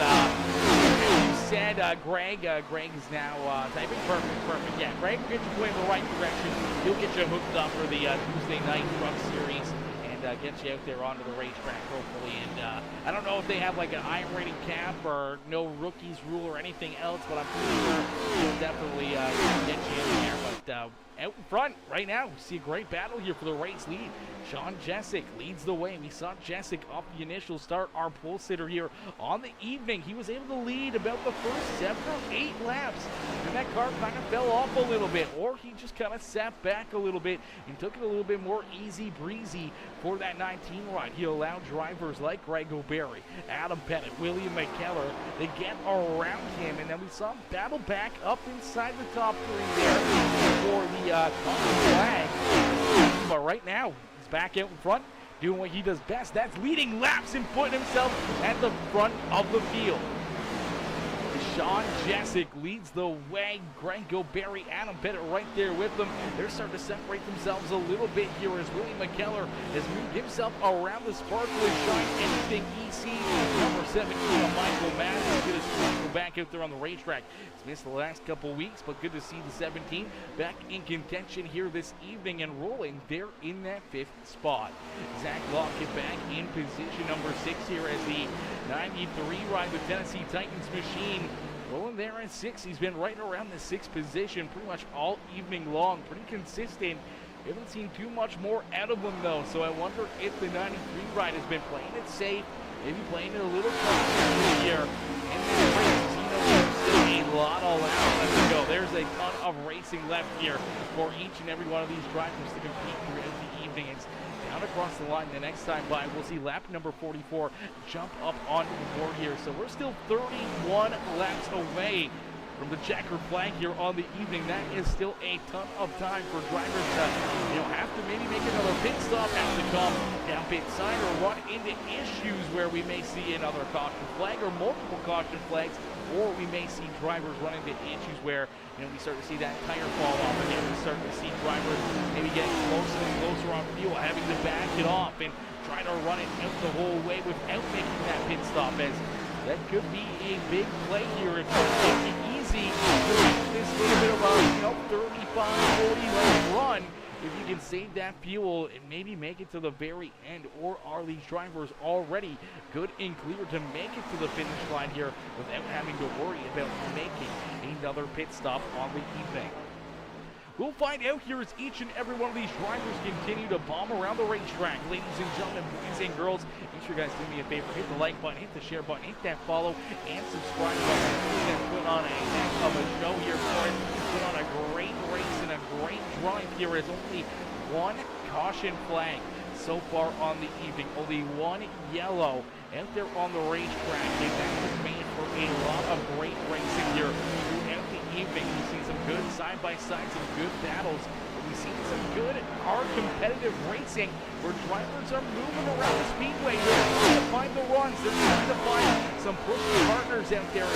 you said, Greg is now typing. Perfect. Yeah, Greg will get you going in the right direction. He'll get you hooked up for the Tuesday night truck series and get you out there onto the racetrack, hopefully. And I don't know if they have like an I rating cap or no rookies rule or anything else, but I'm pretty sure he'll definitely get you in there. But out in front right now, we see a great battle here for the race lead. Sean Jessic leads the way. We saw Jessic off the initial start, our pole sitter here on the evening. He was able to lead about the first 7 or 8 laps, and that car kind of fell off a little bit, or he just kind of sat back a little bit and took it a little bit more easy breezy for that 19 ride. He allowed drivers like Greg O'Berry, Adam Pettit, William McKellar to get around him, and then we saw him battle back up inside the top 3 there for the flag. But right now, he's back out in front, doing what he does best. That's leading laps and putting himself at the front of the field. Sean Jessic leads the way. Greg Goberry, Adam Pettit right there with them. They're starting to separate themselves a little bit here as Willie McKellar has moved himself around the sparkling shine. Anything EC, number 17, Michael Madden. Good to go back out there on the racetrack. He's missed the last couple weeks, but good to see the 17 back in contention here this evening and rolling there in that 5th spot. Zach Lockett back in position number 6 here as the 93 ride the Tennessee Titans machine. Rolling there at 6. He's been right around the 6th position pretty much all evening long. Pretty consistent. We haven't seen too much more out of him though, so I wonder if the 93 ride has been playing it safe, maybe playing it a little closer here. And this race, you know, there's a lot all out. Let's go. There's a ton of racing left here for each and every one of these drivers to compete throughout the evening. It's down across the line. The next time by, we'll see lap number 44 jump up onto the board here. So we're still 31 laps away from the checker flag here on the evening. That is still a ton of time for drivers to, have to maybe make another pit stop, have to come down pit side or run into issues where we may see another caution flag or multiple caution flags, or we may see drivers run into issues where, we start to see that tire fall off again. We start to see drivers maybe getting closer and closer on fuel, having to back it off and try to run it out the whole way without making that pit stop, as that could be a big play here if you take it easy. This little bit of a 35, 40 lap run. If you can save that fuel and maybe make it to the very end, or are these drivers already good and clear to make it to the finish line here without having to worry about making another pit stop on the evening? We'll find out here as each and every one of these drivers continue to bomb around the racetrack. Ladies and gentlemen, boys and girls, make sure you guys do me a favor. Hit the like button, hit the share button, hit that follow, and subscribe button. We're going to put on a heck of a show here for us. Put on a great race and a great drive here as only one caution flag so far on the evening. Only one yellow out there on the racetrack. And that was made for a lot of great racing here throughout the evening. We've seen some good side-by-side, some good battles. We've seen some good, hard, competitive racing where drivers are moving around the speedway. They're trying to find the runs. They're trying to find some pushing partners out there.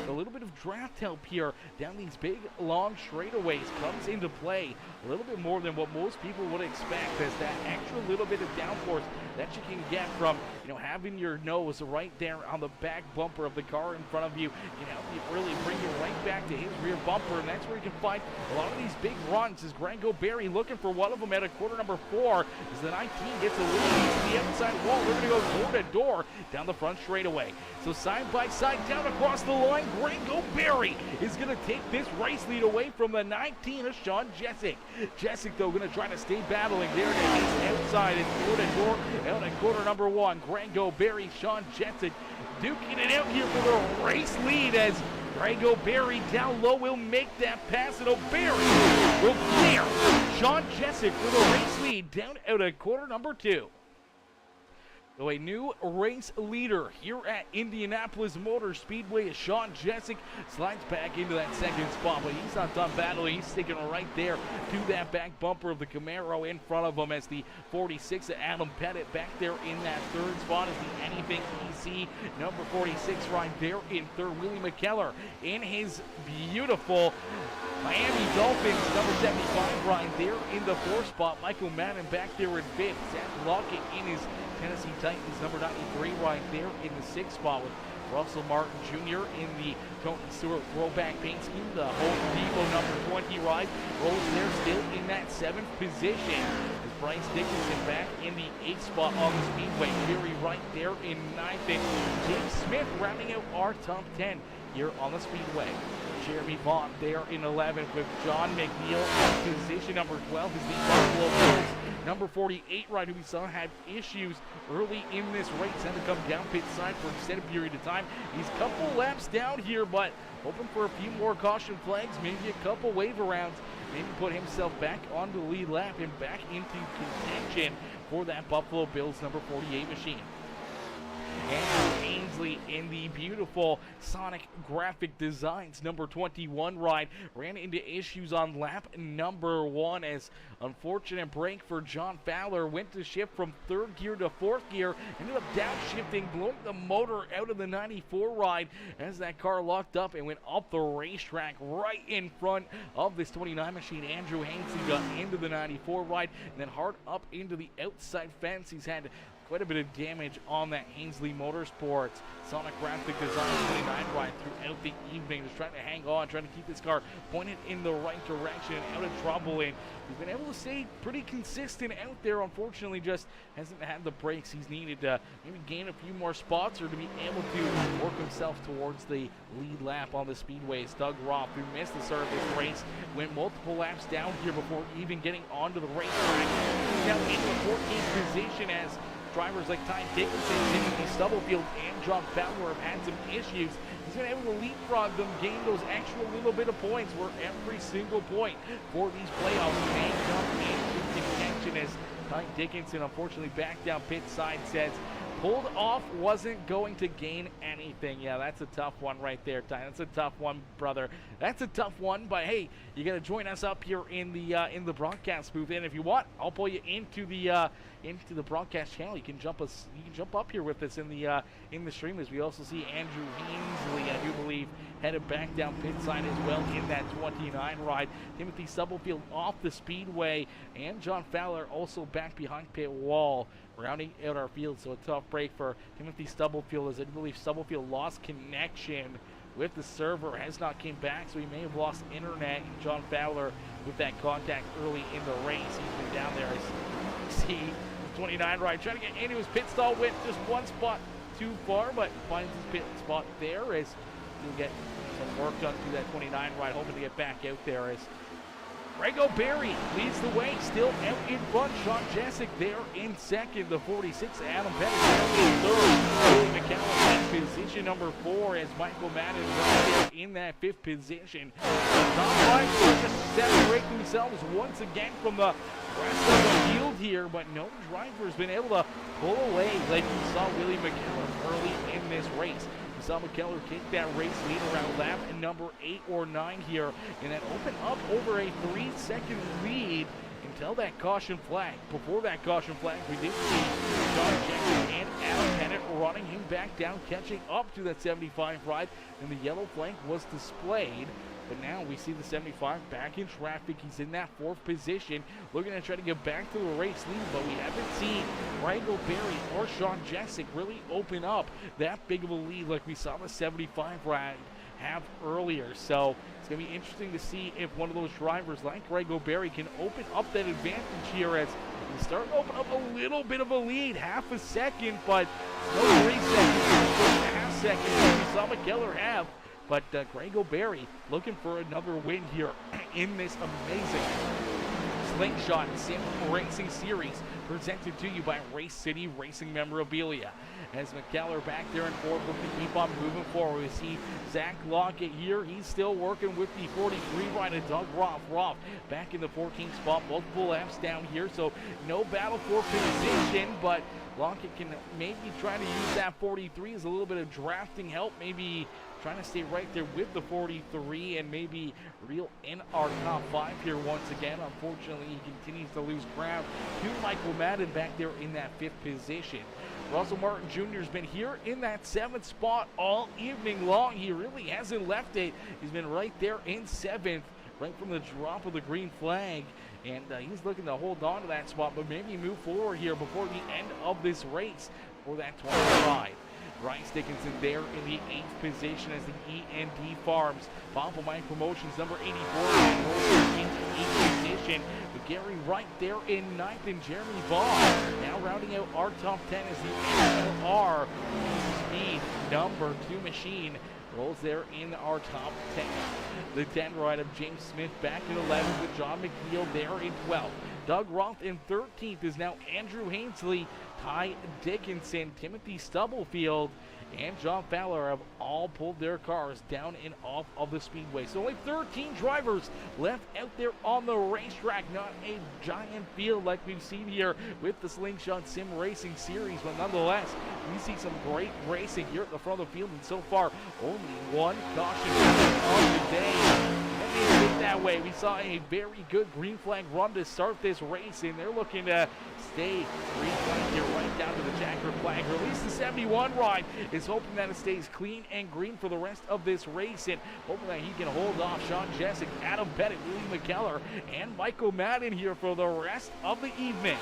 A little bit of draft help here down these big, long straightaways comes into play. A little bit more than what most people would expect, as that extra little bit of downforce that you can get from, having your nose right there on the back bumper of the car in front of you, it really bring you right back to his rear bumper, and that's where you can find a lot of these big runs. As Greg Goberry looking for one of them at a quarter number 4, as the 19 gets a little piece of the outside wall. They're going to go door to door down the front straightaway. So side by side down across the line, Greg Goberry is going to take this race lead away from the 19 of Sean Jessic. Jessic, though, going to try to stay battling there to his outside and door to door out at quarter number 1. Greg Goberry, Sean Jessic duking it out here for the race lead, as Greg Goberry down low will make that pass, and O'Berry will clear Sean Jessic for the race lead down out at quarter number 2. So a new race leader here at Indianapolis Motor Speedway as Sean Jessic slides back into that 2nd spot, but he's not done battling. He's sticking right there to that back bumper of the Camaro in front of him, as the 46 of Adam Pettit back there in that 3rd spot, as the Anything EC number 46 right there in 3rd. Willie McKellar in his beautiful Miami Dolphins number 75 right there in the 4th spot. Michael Madden back there in 5th. Zach Lockett in his Tennessee Titans number 93 right there in the 6th spot, with Russell Martin Jr. in the Tony Stewart throwback paint scheme. The Home Depot number 20 ride rolls there still in that 7th position, as Bryce Dickinson back in the 8th spot on the Speedway. Fury right there in 9th, and James Smith rounding out our top 10 here on the Speedway. Jeremy Vaughn there in 11th, with John McNeil in position number 12 is the Buffalo Bills number 48 ride, who we saw had issues early in this race, had to come down pit side for an extended period of time. He's a couple laps down here, but hoping for a few more caution flags, maybe a couple wave arounds, maybe put himself back onto the lead lap and back into contention for that Buffalo Bills number 48 machine. And Haynes Ainsley in the beautiful Sonic Graphic Designs number 21 ride ran into issues on lap number 1 as unfortunate break for John Fowler. Went to shift from 3rd gear to 4th gear, ended up downshifting, blowing the motor out of the 94 ride as that car locked up and went up the racetrack right in front of this 29 machine. Andrew Ainsley got into the 94 ride and then hard up into the outside fence. He's had quite a bit of damage on that Ainsley Motorsports Sonic Graphic Design 29 ride throughout the evening, just trying to hang on, trying to keep this car pointed in the right direction, out of trouble, and he's been able to stay pretty consistent out there. Unfortunately, just hasn't had the brakes he's needed to maybe gain a few more spots or to be able to work himself towards the lead lap on the speedways. Doug Roth, who missed the start of this race, went multiple laps down here before even getting onto the racetrack. He's now into a 14th position as drivers like Ty Dickinson, Timothy Stubblefield, and John Fowler have had some issues. He's been able to leapfrog them, gain those extra little bit of points where every single point for these playoffs may come into contention as Ty Dickinson, unfortunately, back down pit side, says pulled off, wasn't going to gain anything. Yeah, that's a tough one right there, Ty. That's a tough one, brother. That's a tough one, but hey, you got to join us up here in the broadcast booth, and if you want, I'll pull you into the broadcast channel. You can jump up here with us in the stream as we also see Andrew Ainsley, I do believe, headed back down pit side as well in that 29 ride. Timothy Stubblefield off the speedway, and John Fowler also back behind pit wall, rounding out our field. So a tough break for Timothy Stubblefield, as I believe Stubblefield lost connection with the server, has not came back, so he may have lost internet. And John Fowler with that contact early in the race. He's been down there as you see the 29 ride trying to get into his pit stall, went just one spot too far, but finds his pit spot there as he'll get some work done through that 29 ride, hoping to get back out there as Grego Berry leads the way, still out in front. Sean Jessic there in second. The 46, Adam Pettit in third. Willie McCallum in position number 4 as Michael Madden right there in that 5th position. The top line just separate themselves once again from the rest of the field here, but no driver has been able to pull away like we saw Willie McCallum early in this race. We saw McKellar kick that race lead around lap number 8 or 9 here, and then open up over a 3-second lead until that caution flag. Before that caution flag, we did see John Jenkins and Adam Pettit running him back down, catching up to that 75 ride, and the yellow flag was displayed. But now we see the 75 back in traffic. He's in that 4th position, looking to try to get back to the race lead, but we haven't seen Grego Berry or Sean Jessic really open up that big of a lead like we saw the 75 ride have earlier. So it's going to be interesting to see if one of those drivers like Grego Berry can open up that advantage here as we start to open up a little bit of a lead, half a second, but no 3 seconds, 4.5 seconds like we saw McKellar have. But Grego Berry looking for another win here in this amazing Slingshot Sim Racing Series presented to you by Race City Racing Memorabilia. As McKellar back there in 4th, looking to keep on moving forward. We see Zach Lockett here. He's still working with the 43 ride of Doug Roth. Roth back in the 14th spot, multiple laps down here, so no battle for position, but Lockett can maybe try to use that 43 as a little bit of drafting help, maybe trying to stay right there with the 43 and maybe reel in our top 5 here once again. Unfortunately, he continues to lose ground to Michael Madden back there in that 5th position. Russell Martin Jr. has been here in that 7th spot all evening long. He really hasn't left it. He's been right there in 7th, right from the drop of the green flag. And he's looking to hold on to that spot, but maybe move forward here before the end of this race for that 25. Bryce Dickinson there in the 8th position as the E&D Farms. Bobble Mine Promotions number 84 in the 8th position. But Gary Wright there in 9th and Jeremy Vaughn now rounding out our top 10 as the NLR Speed number 2 machine rolls there in our top 10. The 10 ride of James Smith back in 11th with John McNeil there in 12th. Doug Roth in 13th is now Andrew Ainsley, Ty Dickinson, Timothy Stubblefield and John Fowler have all pulled their cars down and off of the Speedway. So only 13 drivers left out there on the racetrack. Not a giant field like we've seen here with the Slingshot Sim Racing Series, but nonetheless, we see some great racing here at the front of the field, and so far, only one caution of the day. That way, we saw a very good green flag run to start this race, and they're looking to stay green flag here right down to the Jacker flag. Or at least the 71 ride is hoping that it stays clean and green for the rest of this race, and hoping that he can hold off Sean Jessic, Adam Bennett, Willie McKellar, and Michael Madden here for the rest of the evening.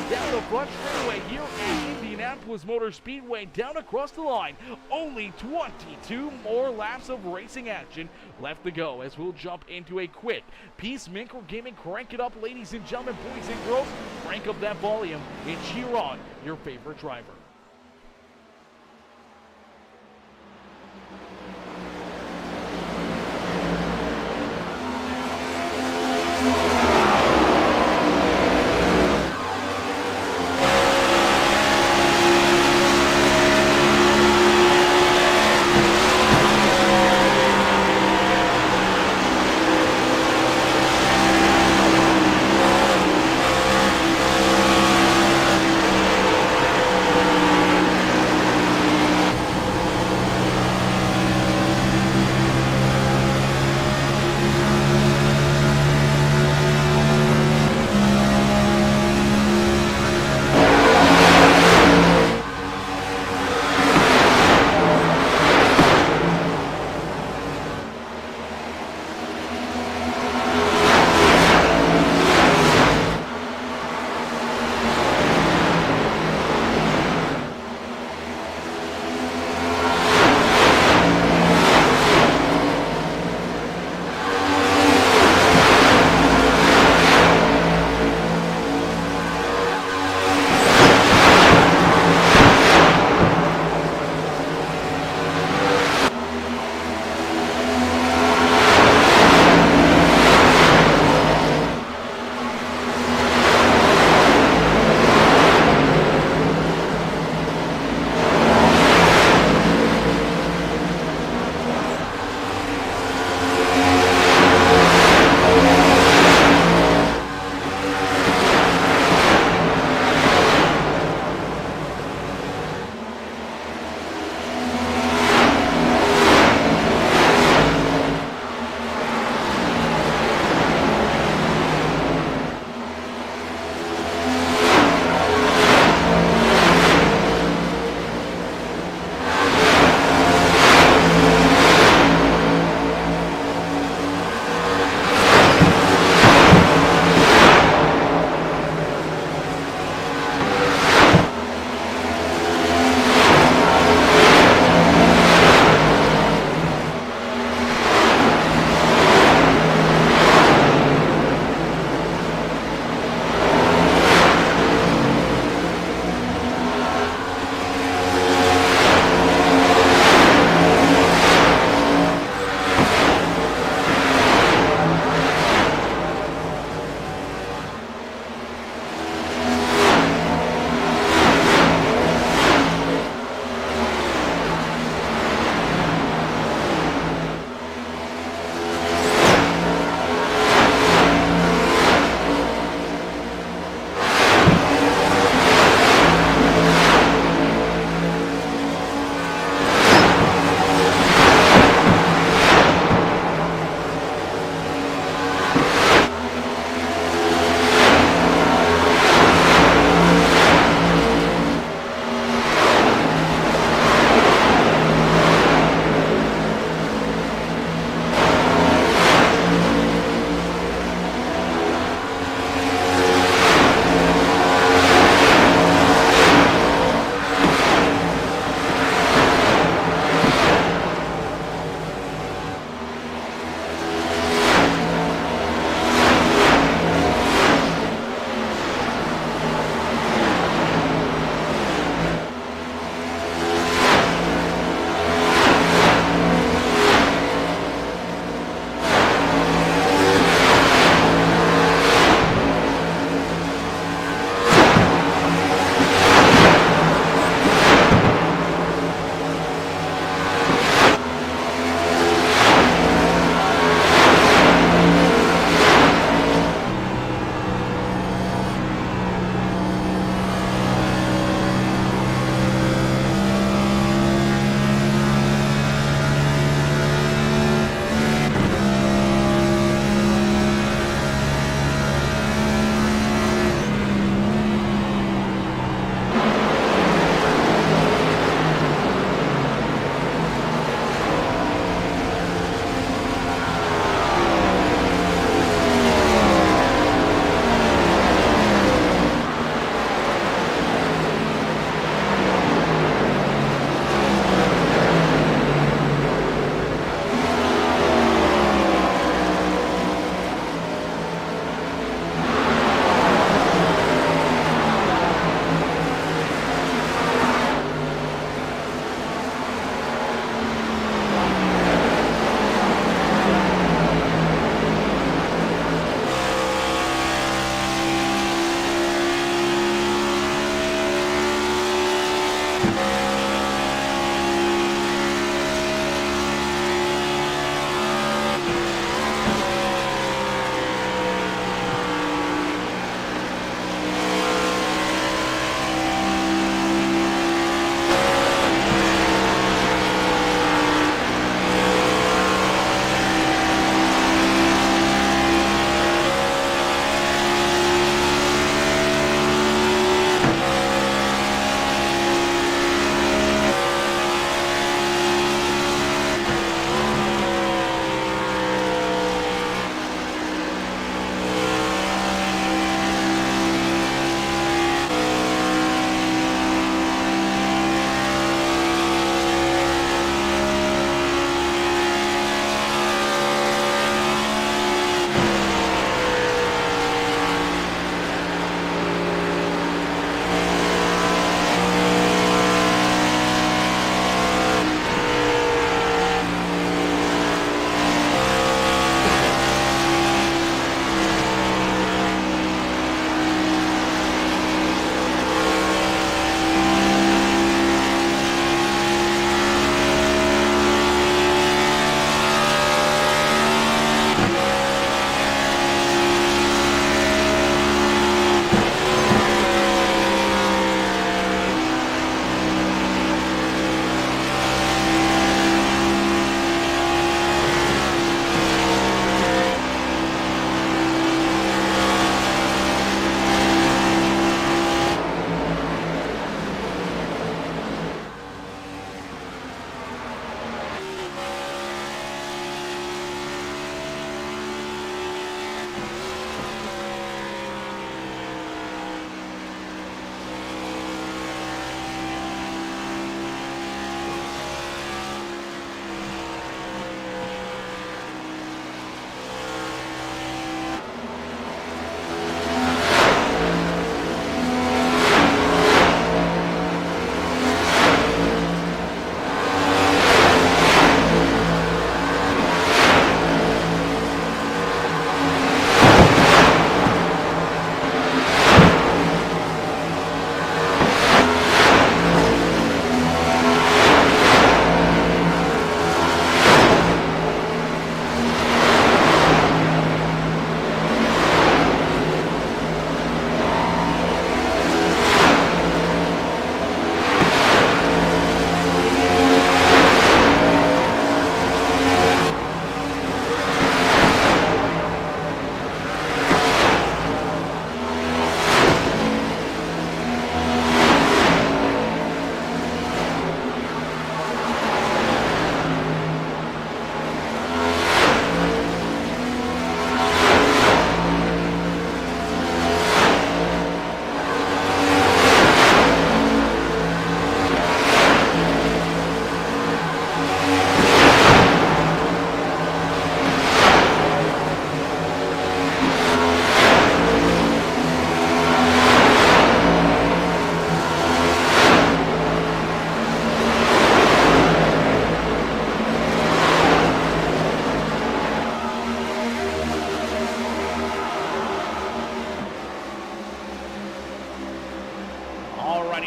Down the front straightaway here at Indianapolis Motor Speedway, down across the line. Only 22 more laps of racing action left to go as we'll jump into a quick Peacemaker Gaming. Crank it up, ladies and gentlemen, boys and girls. Crank up that volume and cheer on your favorite driver.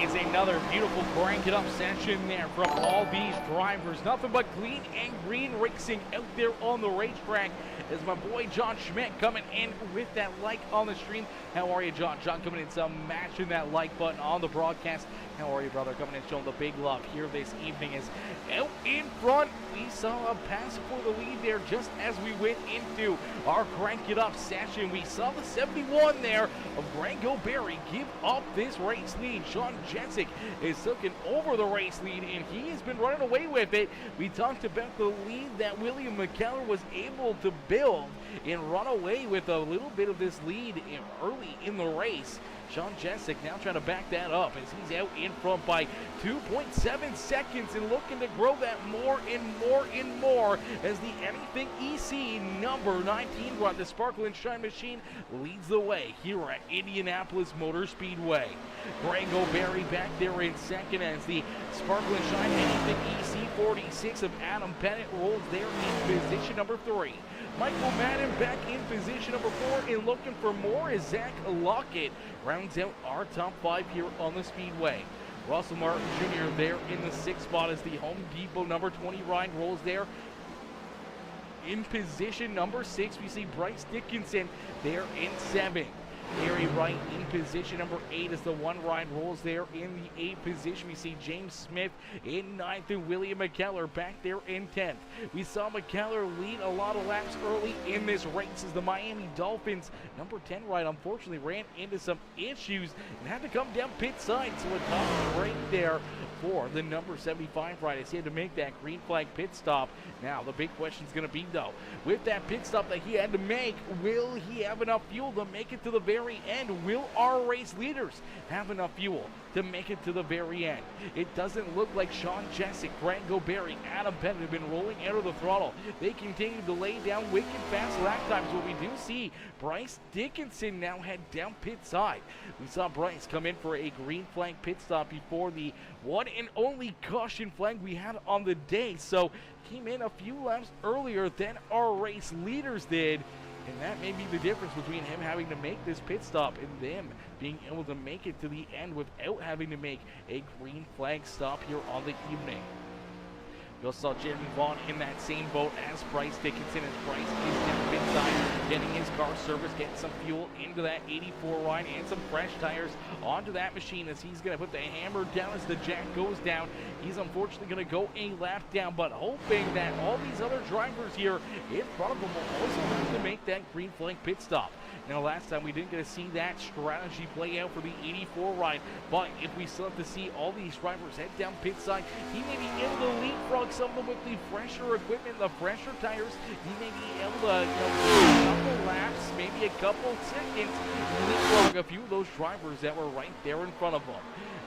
is another beautiful crank it up session there from all these drivers. Nothing but clean and green racing out there on the racetrack. As my boy John Schmidt coming in with that like on the stream. How are you, John? John coming in smashing that like button on the broadcast. How are you, brother? Coming in showing the big love here this evening. Is out in front. We saw a pass for the lead there just as we went into our crank it up session. We saw the 71 there of Grango Berry give up this race lead. Sean Jessic is taking over the race lead, and he has been running away with it. We talked about the lead that William McKellar was able to build and run away with a little bit of this lead early in the race. Sean Jessic now trying to back that up as he's out in front by 2.7 seconds and looking to grow that more and more and more as the Anything EC number 19 run, the Sparkle and Shine machine, leads the way here at Indianapolis Motor Speedway. Grango Berry back there in second as the Sparkle and Shine Anything EC 46 of Adam Bennett rolls there in position number 3. Michael Madden back in position number 4 and looking for more as Zach Lockett rounds out our top 5 here on the Speedway. Russell Martin Jr. there in the 6th spot as the Home Depot number 20 Ryan rolls there. In position number 6, we see Bryce Dickinson there in 7th. Harry Wright in position number 8 as the 1 Ryan rolls there in the 8th position. We see James Smith in 9th and William McKellar back there in 10th. We saw McKellar lead a lot of laps early in this race as the Miami Dolphins number 10 Ryan unfortunately ran into some issues and had to come down pit side, so a tough break there for the number 75 Ryan as he had to make that green flag pit stop. Now the big question is going to be, though, with that pit stop that he had to make, will he have enough fuel to make it to the very end? Will our race leaders have enough fuel to make it to the very end? It doesn't look like Sean Jessic, Grango Berry, Adam Bennett have been rolling out of the throttle. They continue to lay down wicked fast lap times, but we do see Bryce Dickinson now head down pit side. We saw Bryce come in for a green flag pit stop before the one and only caution flag we had on the day, so came in a few laps earlier than our race leaders did. And that may be the difference between him having to make this pit stop and them being able to make it to the end without having to make a green flag stop here on the evening. We also saw Jeremy Vaughn in that same boat as Bryce Dickinson, as Bryce is down pit side, getting his car serviced, getting some fuel into that 84 Ryan and some fresh tires onto that machine as he's going to put the hammer down as the jack goes down. He's unfortunately going to go a lap down, but hoping that all these other drivers here in front of him will also have to make that green flag pit stop. Now, last time we didn't get to see that strategy play out for the 84 Ryan, but if we still have to see all these drivers head down pit side, he may be able to leapfrog some of them with the fresher equipment, the fresher tires. He may be able to, a couple laps, maybe a couple seconds, leapfrog a few of those drivers that were right there in front of him.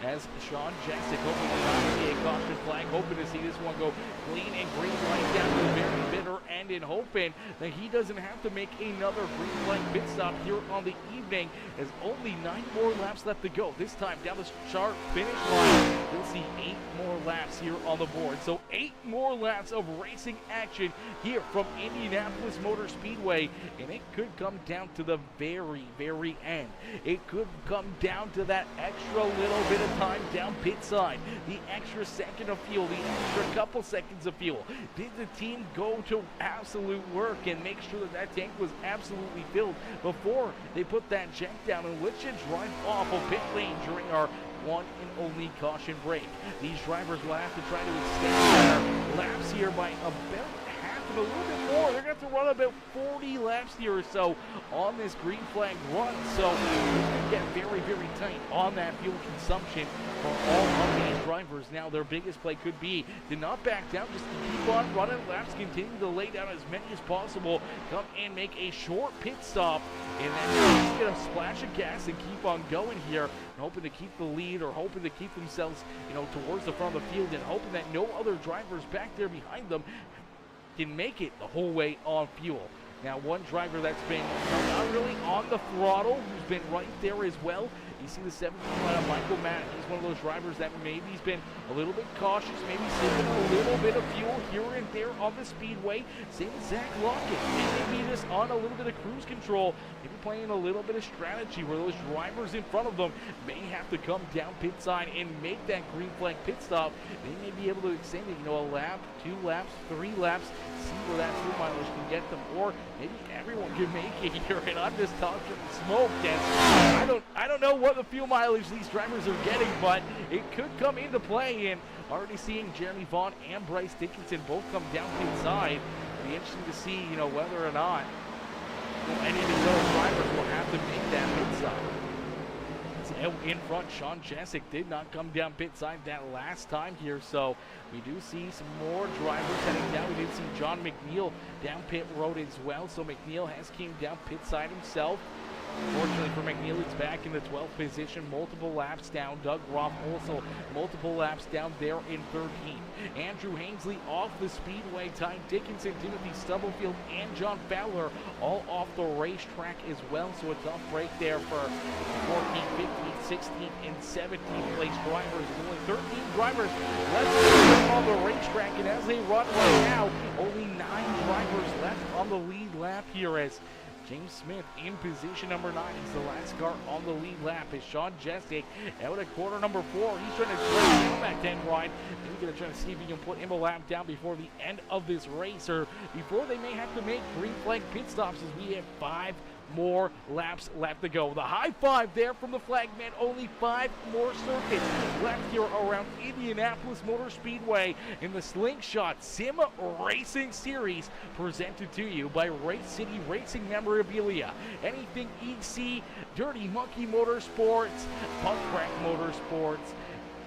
As Sean Jessic hoping to not see a caution flag, hoping to see this one go clean and green right down to the very bitter end, and hoping that he doesn't have to make another green flag pit stop here on the evening, as only 9 more laps left to go. This time down the start finish line, we'll see 8 more laps here on the board. So 8 more laps of racing action here from Indianapolis Motor Speedway, and it could come down to the very, very end. It could come down to that extra little bit of time down pit side, the extra second of fuel, the extra couple seconds of fuel. Did the team go to absolute work and make sure that that tank was absolutely filled before they put that jack down and let you drive off of pit lane during our one and only caution break? These drivers will have to try to extend their laps here by about half and a little bit more. They're going to have to run about 40 laps here or so on this green flag run, so it's going to get very, very tight on that fuel consumption for all of these drivers. Now, their biggest play could be to not back down, just to keep on running laps, continue to lay down as many as possible, come and make a short pit stop, and then just get a splash of gas and keep on going here, and hoping to keep the lead or hoping to keep themselves, towards the front of the field, and hoping that no other drivers back there behind them can make it the whole way on fuel. Now, one driver that's been not really on the throttle, who's been right there as well. You see the 17 Michael Matt. He's one of those drivers that maybe he's been a little bit cautious, maybe saving a little bit of fuel here and there on the speedway. Same with Zach Lockett. Maybe just on a little bit of cruise control, maybe playing a little bit of strategy where those drivers in front of them may have to come down pit side and make that green flag pit stop. They may be able to extend it, a lap, 2 laps, 3 laps, see where that fuel mileage can get them, or maybe everyone can make it here. And I'm just talking smoke, and I don't know what the fuel mileage these drivers are getting, but it could come into play. And already seeing Jeremy Vaughn and Bryce Dickinson both come down pit side. It'll be interesting to see, whether or not any of these other drivers will have to make that pit stop. Out in front, Sean Jessic did not come down pit side that last time here, so we do see some more drivers heading down. We did see John McNeil down pit road as well, so McNeil has came down pit side himself. Fortunately for McNeil, it's back in the 12th position, multiple laps down. Doug Roth also multiple laps down there in 13th. Andrew Hainsley off the speedway. Ty Dickinson, Timothy Stubblefield, and John Fowler all off the racetrack as well. So a tough break there for 14th, 15th, 16th, and 17th place drivers. There's only 13 drivers left on the racetrack, and as they run right now, only 9 drivers left on the lead lap here as James Smith in position number 9. He's the last car on the lead lap. Is Sean Jessic out at quarter number 4. He's trying to break down that 10 ride. Maybe going to try to see if he can put him a lap down before the end of this race, or before they may have to make green flag pit stops, as we have 5 more laps left to go. The high five there from the flag man. Only 5 more circuits left here around Indianapolis Motor Speedway in the Slingshot Sim Racing Series, presented to you by Race City Racing Memorabilia. Anything EC, Dirty Monkey Motorsports, Punk Crack Motorsports,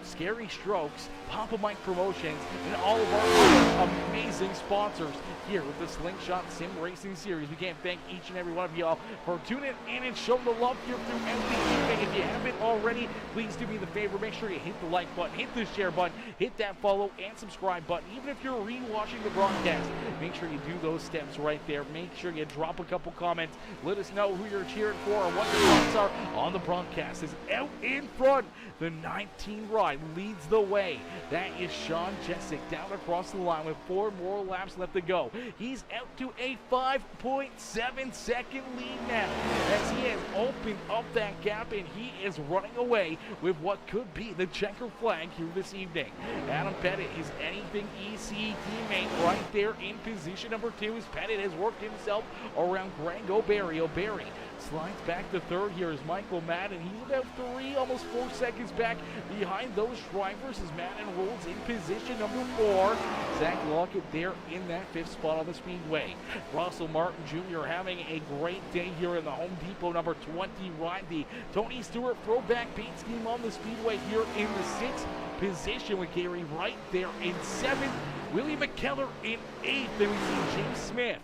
Scary Strokes, Papa Mike Promotions, and all of our amazing sponsors here with the Slingshot Sim Racing Series. We can't thank each and every one of y'all for tuning in and showing the love here throughout the evening. If you haven't already, please do me the favor. Make sure you hit the like button, hit the share button, hit that follow and subscribe button. Even if you're re-watching the broadcast, make sure you do those steps right there. Make sure you drop a couple comments. Let us know who you're cheering for and what your thoughts are on the broadcast. Is out in front. The 19 ride leads the way. That is Sean Jessic down across the line with 4 more laps left to go. He's out to a 5.7 second lead now, as he has opened up that gap, and he is running away with what could be the checker flag here this evening. Adam Pettit is anything EC teammate right there in position number 2, as Pettit has worked himself around Greg O'Berry. O'Berry slides back to 3rd here is Michael Madden. He's about 3, almost 4 seconds back behind those drivers as Madden rolls in position number 4. Zach Lockett there in that 5th spot on the speedway. Russell Martin Jr. having a great day here in the Home Depot number 20 ride. The Tony Stewart throwback paint scheme on the speedway here in the 6th position, with Gary Wright there in 7th. Willie McKellar in 8th. Then we see James Smith,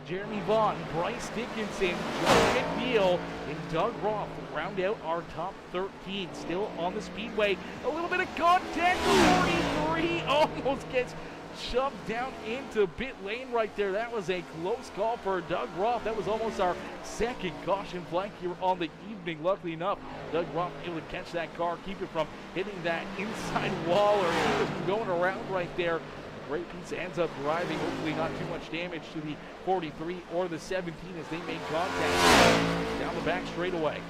Jeremy Vaughn, Bryce Dickinson, John McNeil, and Doug Roth round out our top 13. Still on the speedway. A little bit of contact. 43 almost gets shoved down into pit lane right there. That was a close call for Doug Roth. That was almost our 2nd caution flag here on the evening. Luckily enough, Doug Roth able to catch that car, keep it from hitting that inside wall, or keep it from going around right there. Great piece ends up driving, hopefully not too much damage to the 43 or the 17 as they make contact down the back straightaway.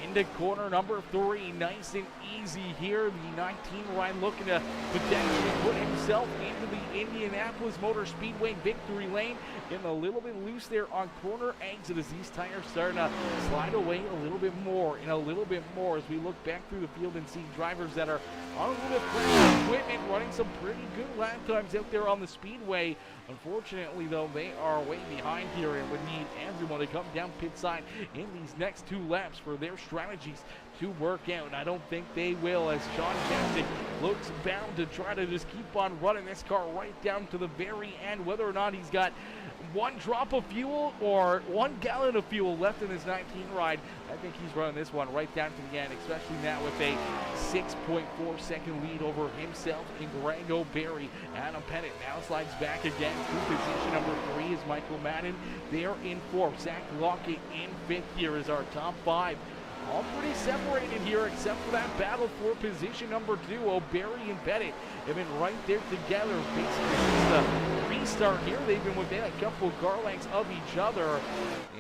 Into corner number 3, nice and easy here. The 19 ride looking to potentially put himself into the Indianapolis Motor Speedway victory lane. Getting a little bit loose there on corner exit as these tires starting to slide away a little bit more and a little bit more as we look back through the field and see drivers that are on a little bit of equipment running some pretty good lap times out there on the speedway. Unfortunately, though, they are way behind here and would need everyone to come down pit side in these next 2 laps for their strategies to work out. I don't think they will, as Sean Jessic looks bound to try to just keep on running this car right down to the very end. Whether or not he's got one drop of fuel or 1 gallon of fuel left in his 19 ride, I think he's running this one right down to the end, especially now with a 6.4 second lead over himself and Grego Berry. Adam Pettit now slides back again to position number 3 is Michael Madden. They're in 4th. Zach Lockett in 5th here is our top 5. All pretty separated here except for that battle for position number 2. Berry and Pettit have been right there together. Basically since the restart here, they've been within a couple of car lengths of each other.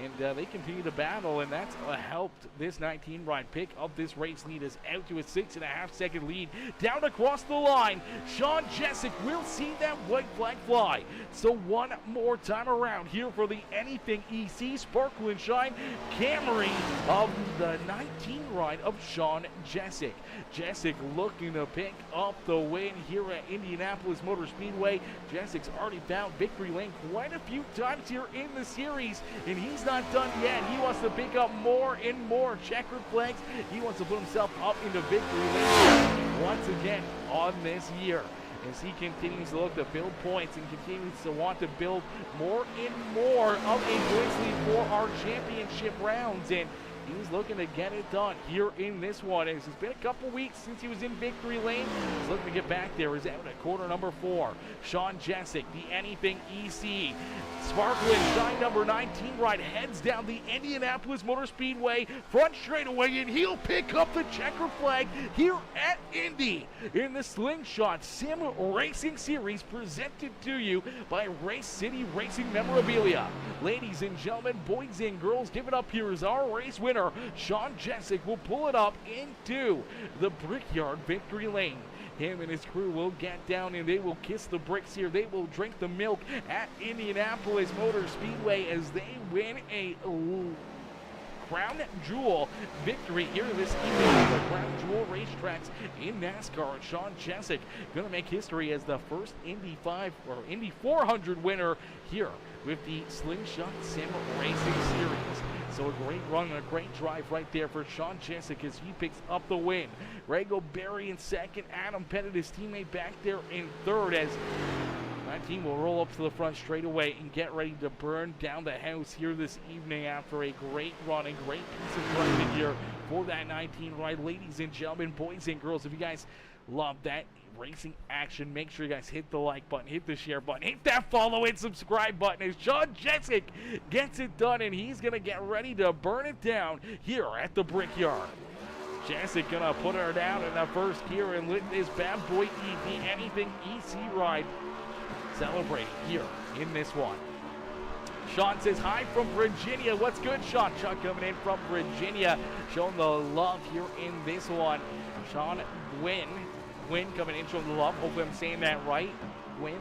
And they continue to battle, and that's helped this 19 ride pick up this race lead is out to a 6.5 second lead. Down across the line, Sean Jessic will see that white flag fly. So one more time around here for the Anything EC Sparkle and Shine Camry of the 19 ride of Sean Jessic. Jessic looking to pick up the win here at Indianapolis Motor Speedway. Jessic's already found victory lane quite a few times here in the series, and he's not done yet. He wants to pick up more and more checkered flags. He wants to put himself up into victory lane once again on this year, as he continues to look to build points and continues to want to build more and more of a points lead for our championship rounds. And he's looking to get it done here in this one. As it's been a couple weeks since he was in victory lane. He's looking to get back there. He's out at corner number 4. Sean Jessic, the Anything EC Sparkle and Shine number 19 ride heads down the Indianapolis Motor Speedway front straightaway, and he'll pick up the checker flag here at Indy in the Slingshot Sim Racing Series presented to you by Race City Racing Memorabilia. Ladies and gentlemen, boys and girls, give it up. Here is our race winner. Sean Jessic will pull it up into the Brickyard victory lane. Him and his crew will get down and they will kiss the bricks here. They will drink the milk at Indianapolis Motor Speedway as they win a Crown Jewel victory here this evening at the Crown Jewel racetracks in NASCAR. And Sean Jessic going to make history as the first Indy 5 or Indy 400 winner here with the Slingshot Sim Racing Series. So a great run and a great drive right there for Sean Jessic as he picks up the win. Grego Berry in 2nd. Adam Pettit, his teammate, back there in 3rd as that team will roll up to the front straight away and get ready to burn down the house here this evening after a great run and great piece of driving here for that 19 ride. Ladies and gentlemen, boys and girls, if you guys love that racing action, make sure you guys hit the like button, hit the share button, hit that follow and subscribe button as Sean Jessic gets it done, and he's going to get ready to burn it down here at the Brickyard. Jessic going to put her down in the first gear and let this bad boy eat the Anything EC ride celebrating here in this one. Sean says hi from Virginia. What's good, Sean? Sean coming in from Virginia, showing the love here in this one. Sean Gwynn coming in, showing the love. Hopefully I'm saying that right. Gwynn.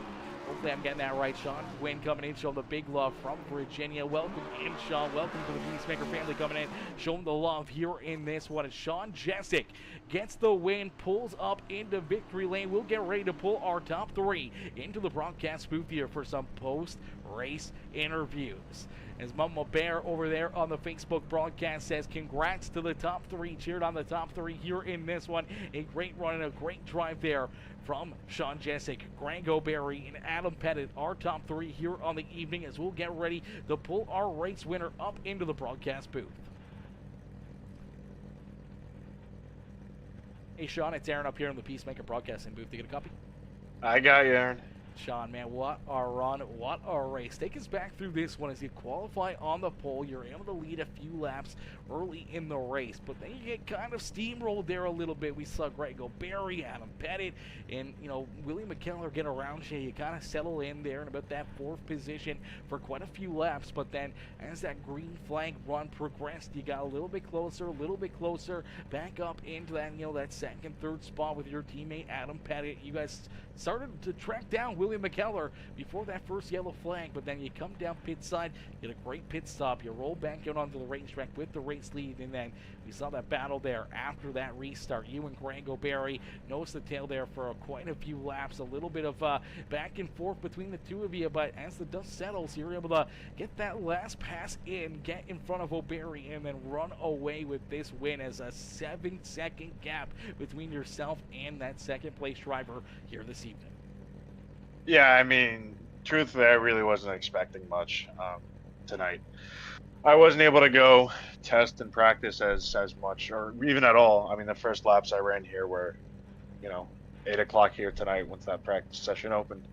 Hopefully I'm getting that right, Sean. Gwynn coming in, showing the big love from Virginia. Welcome in, Sean. Welcome to the Peacemaker family coming in, showing the love here in this one. As Sean Jessic gets the win, pulls up into victory lane. We'll get ready to pull our top 3 into the broadcast booth here for some post-race interviews. As Mama Bear over there on the Facebook broadcast says, congrats to the top 3, cheered on the top 3 here in this one. A great run and a great drive there from Sean Jessic, Grego Berry, and Adam Pettit, our top 3 here on the evening as we'll get ready to pull our race winner up into the broadcast booth. Hey Sean, it's Aaron up here in the Peacemaker broadcasting booth. You get a copy? I got you, Aaron. Sean, man, what a run, what a race. Take us back through this one as you qualify on the pole. You're able to lead a few laps early in the race, but then you get kind of steamrolled there a little bit. We saw Grego Berry, Adam Pettit, and, Willie McKellar get around you. You kind of settle in there in about that 4th position for quite a few laps, but then as that green flag run progressed, you got a little bit closer, back up into that, that 2nd, 3rd spot with your teammate Adam Pettit. You guys started to track down Willie McKellar before that first yellow flag, but then you come down pit side, get a great pit stop, you roll back out onto the racetrack with the race lead, and then we saw that battle there after that restart. You and Grego Berry nose to tail there for quite a few laps, a little bit of back and forth between the two of you, but as the dust settles, you're able to get that last pass in, get in front of O'Berry, and then run away with this win as a 7-second gap between yourself and that 2nd place driver here this evening. Yeah, I mean, truthfully, I really wasn't expecting much tonight. I wasn't able to go test and practice as much, or even at all. I mean, the first laps I ran here were, 8 o'clock here tonight once that practice session opened.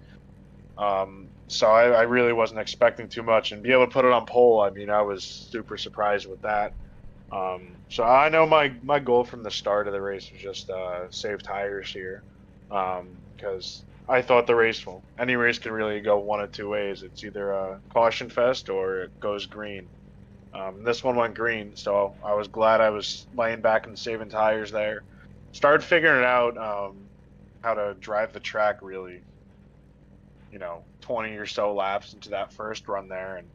So I really wasn't expecting too much, and be able to put it on pole. I mean, I was super surprised with that. So I know my goal from the start of the race was just save tires here, because I thought any race can really go one of two ways. It's either a caution fest or it goes green. This one went green, so I was glad I was laying back and saving tires there. Started figuring out how to drive the track really, 20 or so laps into that first run there, and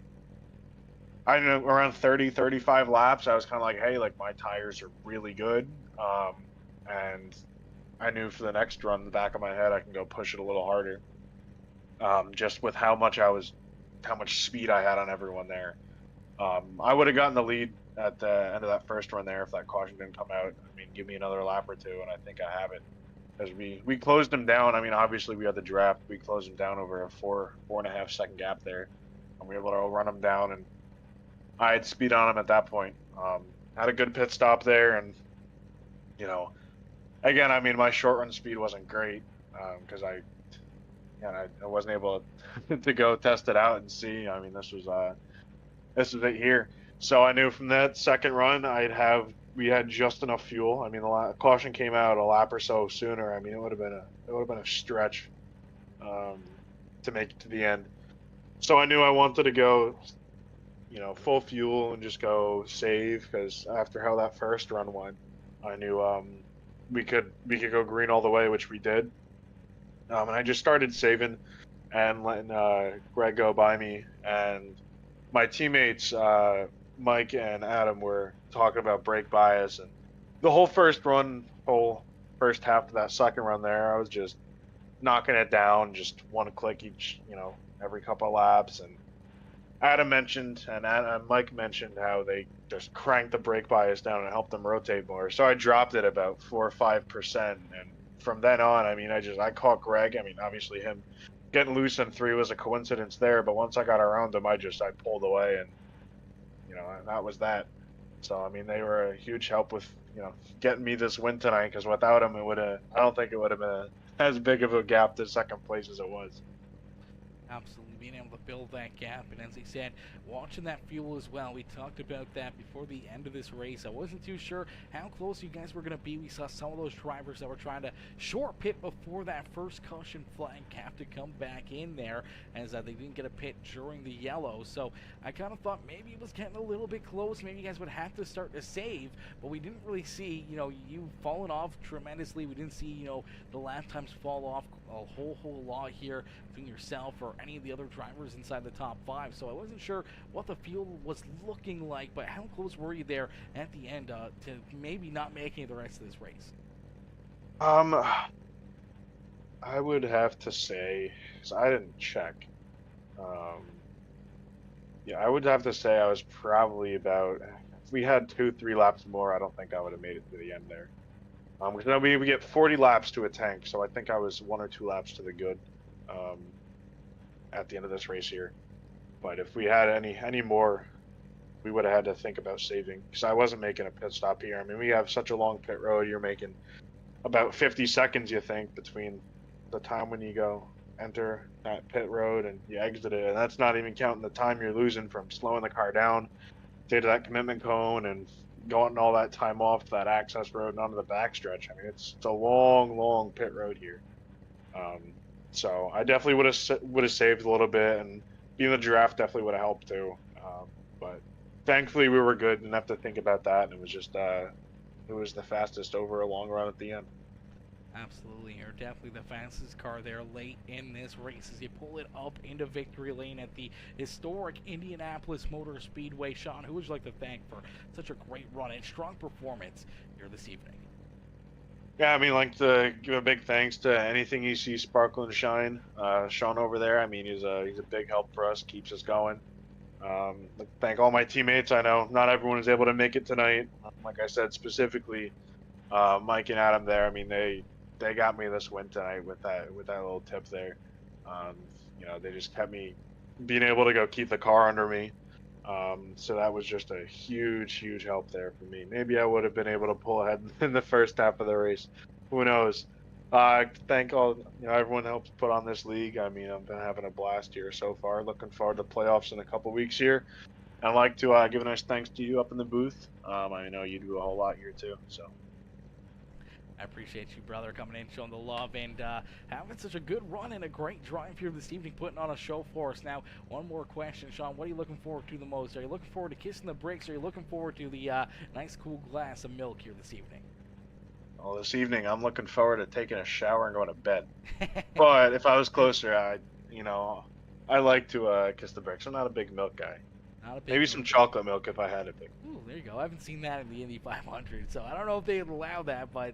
I know around 30, 35 laps, I was kind of like, hey, like my tires are really good, and I knew for the next run, in the back of my head, I can go push it a little harder, just with how much speed I had on everyone there. I would have gotten the lead at the end of that first run there if that caution didn't come out. I mean, give me another lap or two, and I think I have it. Because we closed them down. I mean, obviously we had the draft. We closed them down over a 4.5 second gap there, and we were able to run them down. And I had speed on them at that point. Had a good pit stop there, and again, I mean, my short run speed wasn't great because I wasn't able to go test it out and see. I mean, this was it here. So I knew from that second run we had just enough fuel. I mean, the caution came out a lap or so sooner. I mean, it would have been a stretch to make it to the end. So I knew I wanted to go, full fuel and just go save, because after how that first run went, I knew we could go green all the way, which we did. And I just started saving and letting Greg go by me, and my teammates Mike and Adam were talking about brake bias, and the whole first half of that second run there, I was just knocking it down, just one click each, every couple of laps. And Adam mentioned and Mike mentioned how they just cranked the brake bias down and helped them rotate more. So I dropped it about 4 or 5%, and from then on, I mean, I caught Greg. I mean, obviously him getting loose in 3 was a coincidence there, but once I got around him, I pulled away, and that was that. So I mean, they were a huge help with getting me this win tonight, because without them, I don't think it would have been as big of a gap to second place as it was. Absolutely, being able to build that gap, and as I said, watching that fuel as well. We talked about that before the end of this race. I wasn't too sure how close you guys were going to be. We saw some of those drivers that were trying to short pit before that first caution flag have to come back in there, as they didn't get a pit during the yellow. So I kind of thought maybe it was getting a little bit close. Maybe you guys would have to start to save, but we didn't really see, you falling off tremendously. We didn't see, the lap times fall off a whole lot here between yourself or any of the other drivers inside the top 5. So I wasn't sure what the field was looking like, but how close were you there at the end to maybe not making the rest of this race? I would have to say, because I didn't check. I would have to say I was probably about, if we had 2-3 laps more, I don't think I would have made it to the end there. Because we get 40 laps to a tank, so I think I was 1 or 2 laps to the good at the end of this race here. But if we had any more, we would have had to think about saving, because I wasn't making a pit stop here. I mean, we have such a long pit road. You're making about 50 seconds, you think, between the time when you enter that pit road and you exit it, and that's not even counting the time you're losing from slowing the car down to that commitment cone and going all that time off that access road and onto the backstretch. I mean, it's a long pit road here. So I definitely would have saved a little bit, and being the draft definitely would have helped too. But thankfully we were good enough to think about that, and it was just it was the fastest over a long run at the end. Absolutely, you're definitely the fastest car there late in this race as you pull it up into victory lane at the historic Indianapolis Motor Speedway. Sean, who would you like to thank for such a great run and strong performance here this evening? Yeah, I mean, like to give a big thanks to Anything You See Sparkle and Shine. Sean over there, I mean, he's a big help for us, keeps us going. Thank all my teammates. I know not everyone was able to make it tonight. Like I said, specifically Mike and Adam there. I mean, they got me this win tonight with that little tip there. they just kept me being able to go keep the car under me. So that was just a huge help there for me. Maybe I would have been able to pull ahead in the first half of the race. Who knows? Thank all everyone helps put on this league. I mean, I've been having a blast here so far. Looking forward to playoffs in a couple weeks here. I'd like to give a nice thanks to you up in the booth. I know you do a whole lot here too. So I appreciate you, brother, coming in, showing the love, and having such a good run and a great drive here this evening, putting on a show for us. Now, one more question, Sean. What are you looking forward to the most? Are you looking forward to kissing the brakes, or are you looking forward to the nice, cool glass of milk here this evening? well, this evening I'm looking forward to taking a shower and going to bed. But if I was closer, I like to kiss the brakes. I'm not a big milk guy. Maybe some chocolate milk if I had it. Ooh, there you go. I haven't seen that in the Indy 500, so I don't know if they'd allow that, but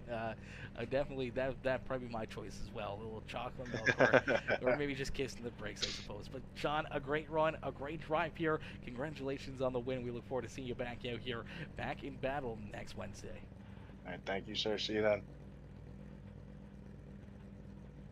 definitely that'd probably be my choice as well. A little chocolate milk, or maybe just kissing the brakes, I suppose. But Sean, a great run, a great drive here. Congratulations on the win. We look forward to seeing you back out here, back in battle next Wednesday. All right, thank you, sir. See you then.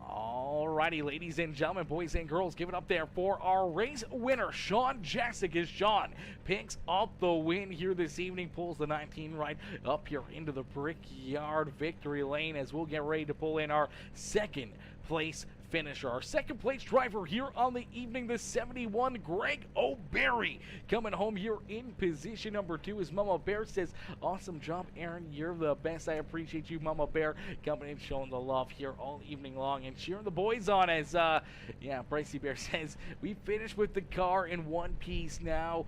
Alrighty, ladies and gentlemen, boys and girls, give it up there for our race winner, Sean Jessic, as Sean picks up the win here this evening, pulls the 19 right up here into the Brickyard victory lane as we'll get ready to pull in our second place finisher. Our second place driver here on the evening, the 71, Greg O'Berry, coming home here in position number 2 as Mama Bear says, awesome job, Aaron. You're the best. I appreciate you, Mama Bear, coming in, showing the love here all evening long and cheering the boys on as, Brycey Bear says, we finished with the car in one piece now.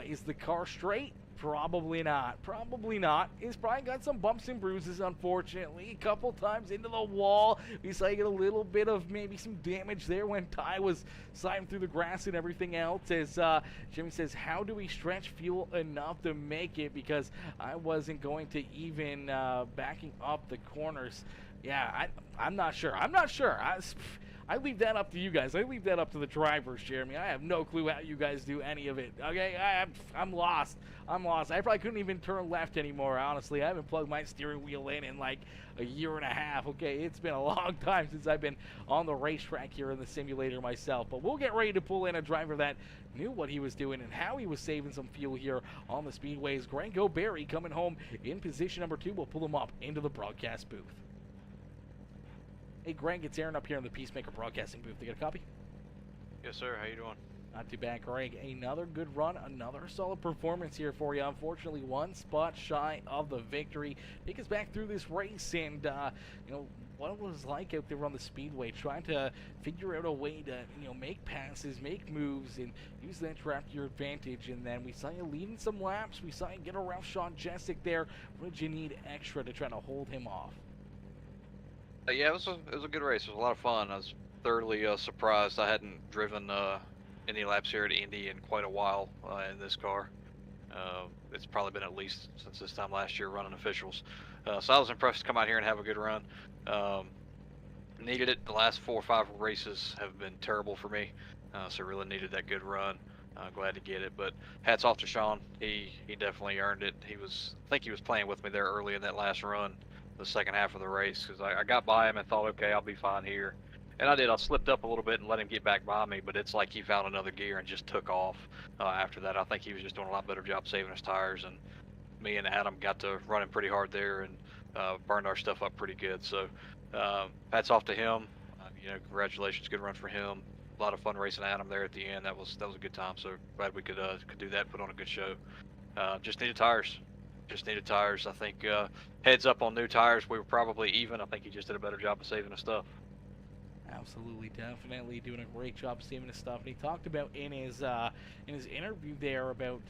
Is the car straight? Probably not. Probably not. He's probably got some bumps and bruises, unfortunately. A couple times into the wall. We saw you get a little bit of maybe some damage there when Ty was sliding through the grass and everything else. As Jimmy says, how do we stretch fuel enough to make it? Because I wasn't going to even backing up the corners. Yeah, I'm not sure. I'm not sure. I leave that up to you guys. I leave that up to the drivers, Jeremy. I have no clue how you guys do any of it. Okay, I'm lost. I'm lost. I probably couldn't even turn left anymore, honestly. I haven't plugged my steering wheel in like a year and a half. Okay, it's been a long time since I've been on the racetrack here in the simulator myself. But we'll get ready to pull in a driver that knew what he was doing and how he was saving some fuel here on the speedways. Greg O'Berry coming home in position number 2. We'll pull him up into the broadcast booth. Hey, Greg, it's Aaron up here in the Peacemaker Broadcasting booth. You got a copy? Yes, sir. How you doing? Not too bad, Greg. Another good run, another solid performance here for you. Unfortunately, one spot shy of the victory. Take us back through this race and, what it was like out there on the speedway, trying to figure out a way to, make passes, make moves, and use that trap to your advantage. And then we saw you leading some laps. We saw you get around Sean Jessic there. What did you need extra to try to hold him off? Yeah, it was a good race. It was a lot of fun. I was thoroughly surprised. I hadn't driven any laps here at Indy in quite a while in this car. It's probably been at least since this time last year running officials. So I was impressed to come out here and have a good run. Needed it. The last 4 or 5 races have been terrible for me, so really needed that good run. Glad to get it, but hats off to Sean. He definitely earned it. I think he was playing with me there early in that last run, the second half of the race, because I got by him and thought, okay, I'll be fine here. And I did. I slipped up a little bit and let him get back by me, but it's like he found another gear and just took off after that. I think he was just doing a lot better job saving his tires, and me and Adam got to running pretty hard there and burned our stuff up pretty good. So hats off to him. Congratulations, good run for him. A lot of fun racing Adam there at the end. That was a good time. So glad we could do that, put on a good show. Just needed tires. I think heads up on new tires, we were probably even. I think he just did a better job of saving his stuff. Absolutely, definitely doing a great job saving his stuff. And he talked about in his interview there about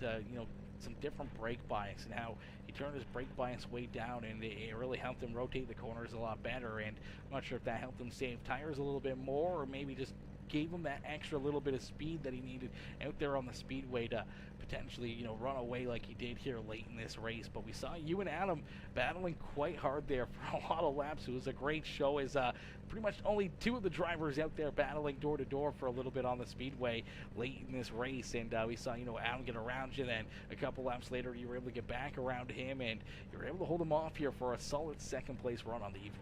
some different brake bias and how he turned his brake bias way down, and it really helped him rotate the corners a lot better. And I'm not sure if that helped him save tires a little bit more, or maybe just gave him that extra little bit of speed that he needed out there on the speedway to potentially, run away like he did here late in this race. But we saw you and Adam battling quite hard there for a lot of laps. It was a great show, as pretty much only 2 of the drivers out there battling door to door for a little bit on the speedway late in this race. And we saw, Adam get around you. Then a couple laps later, you were able to get back around him, and you were able to hold him off here for a solid second place run on the evening.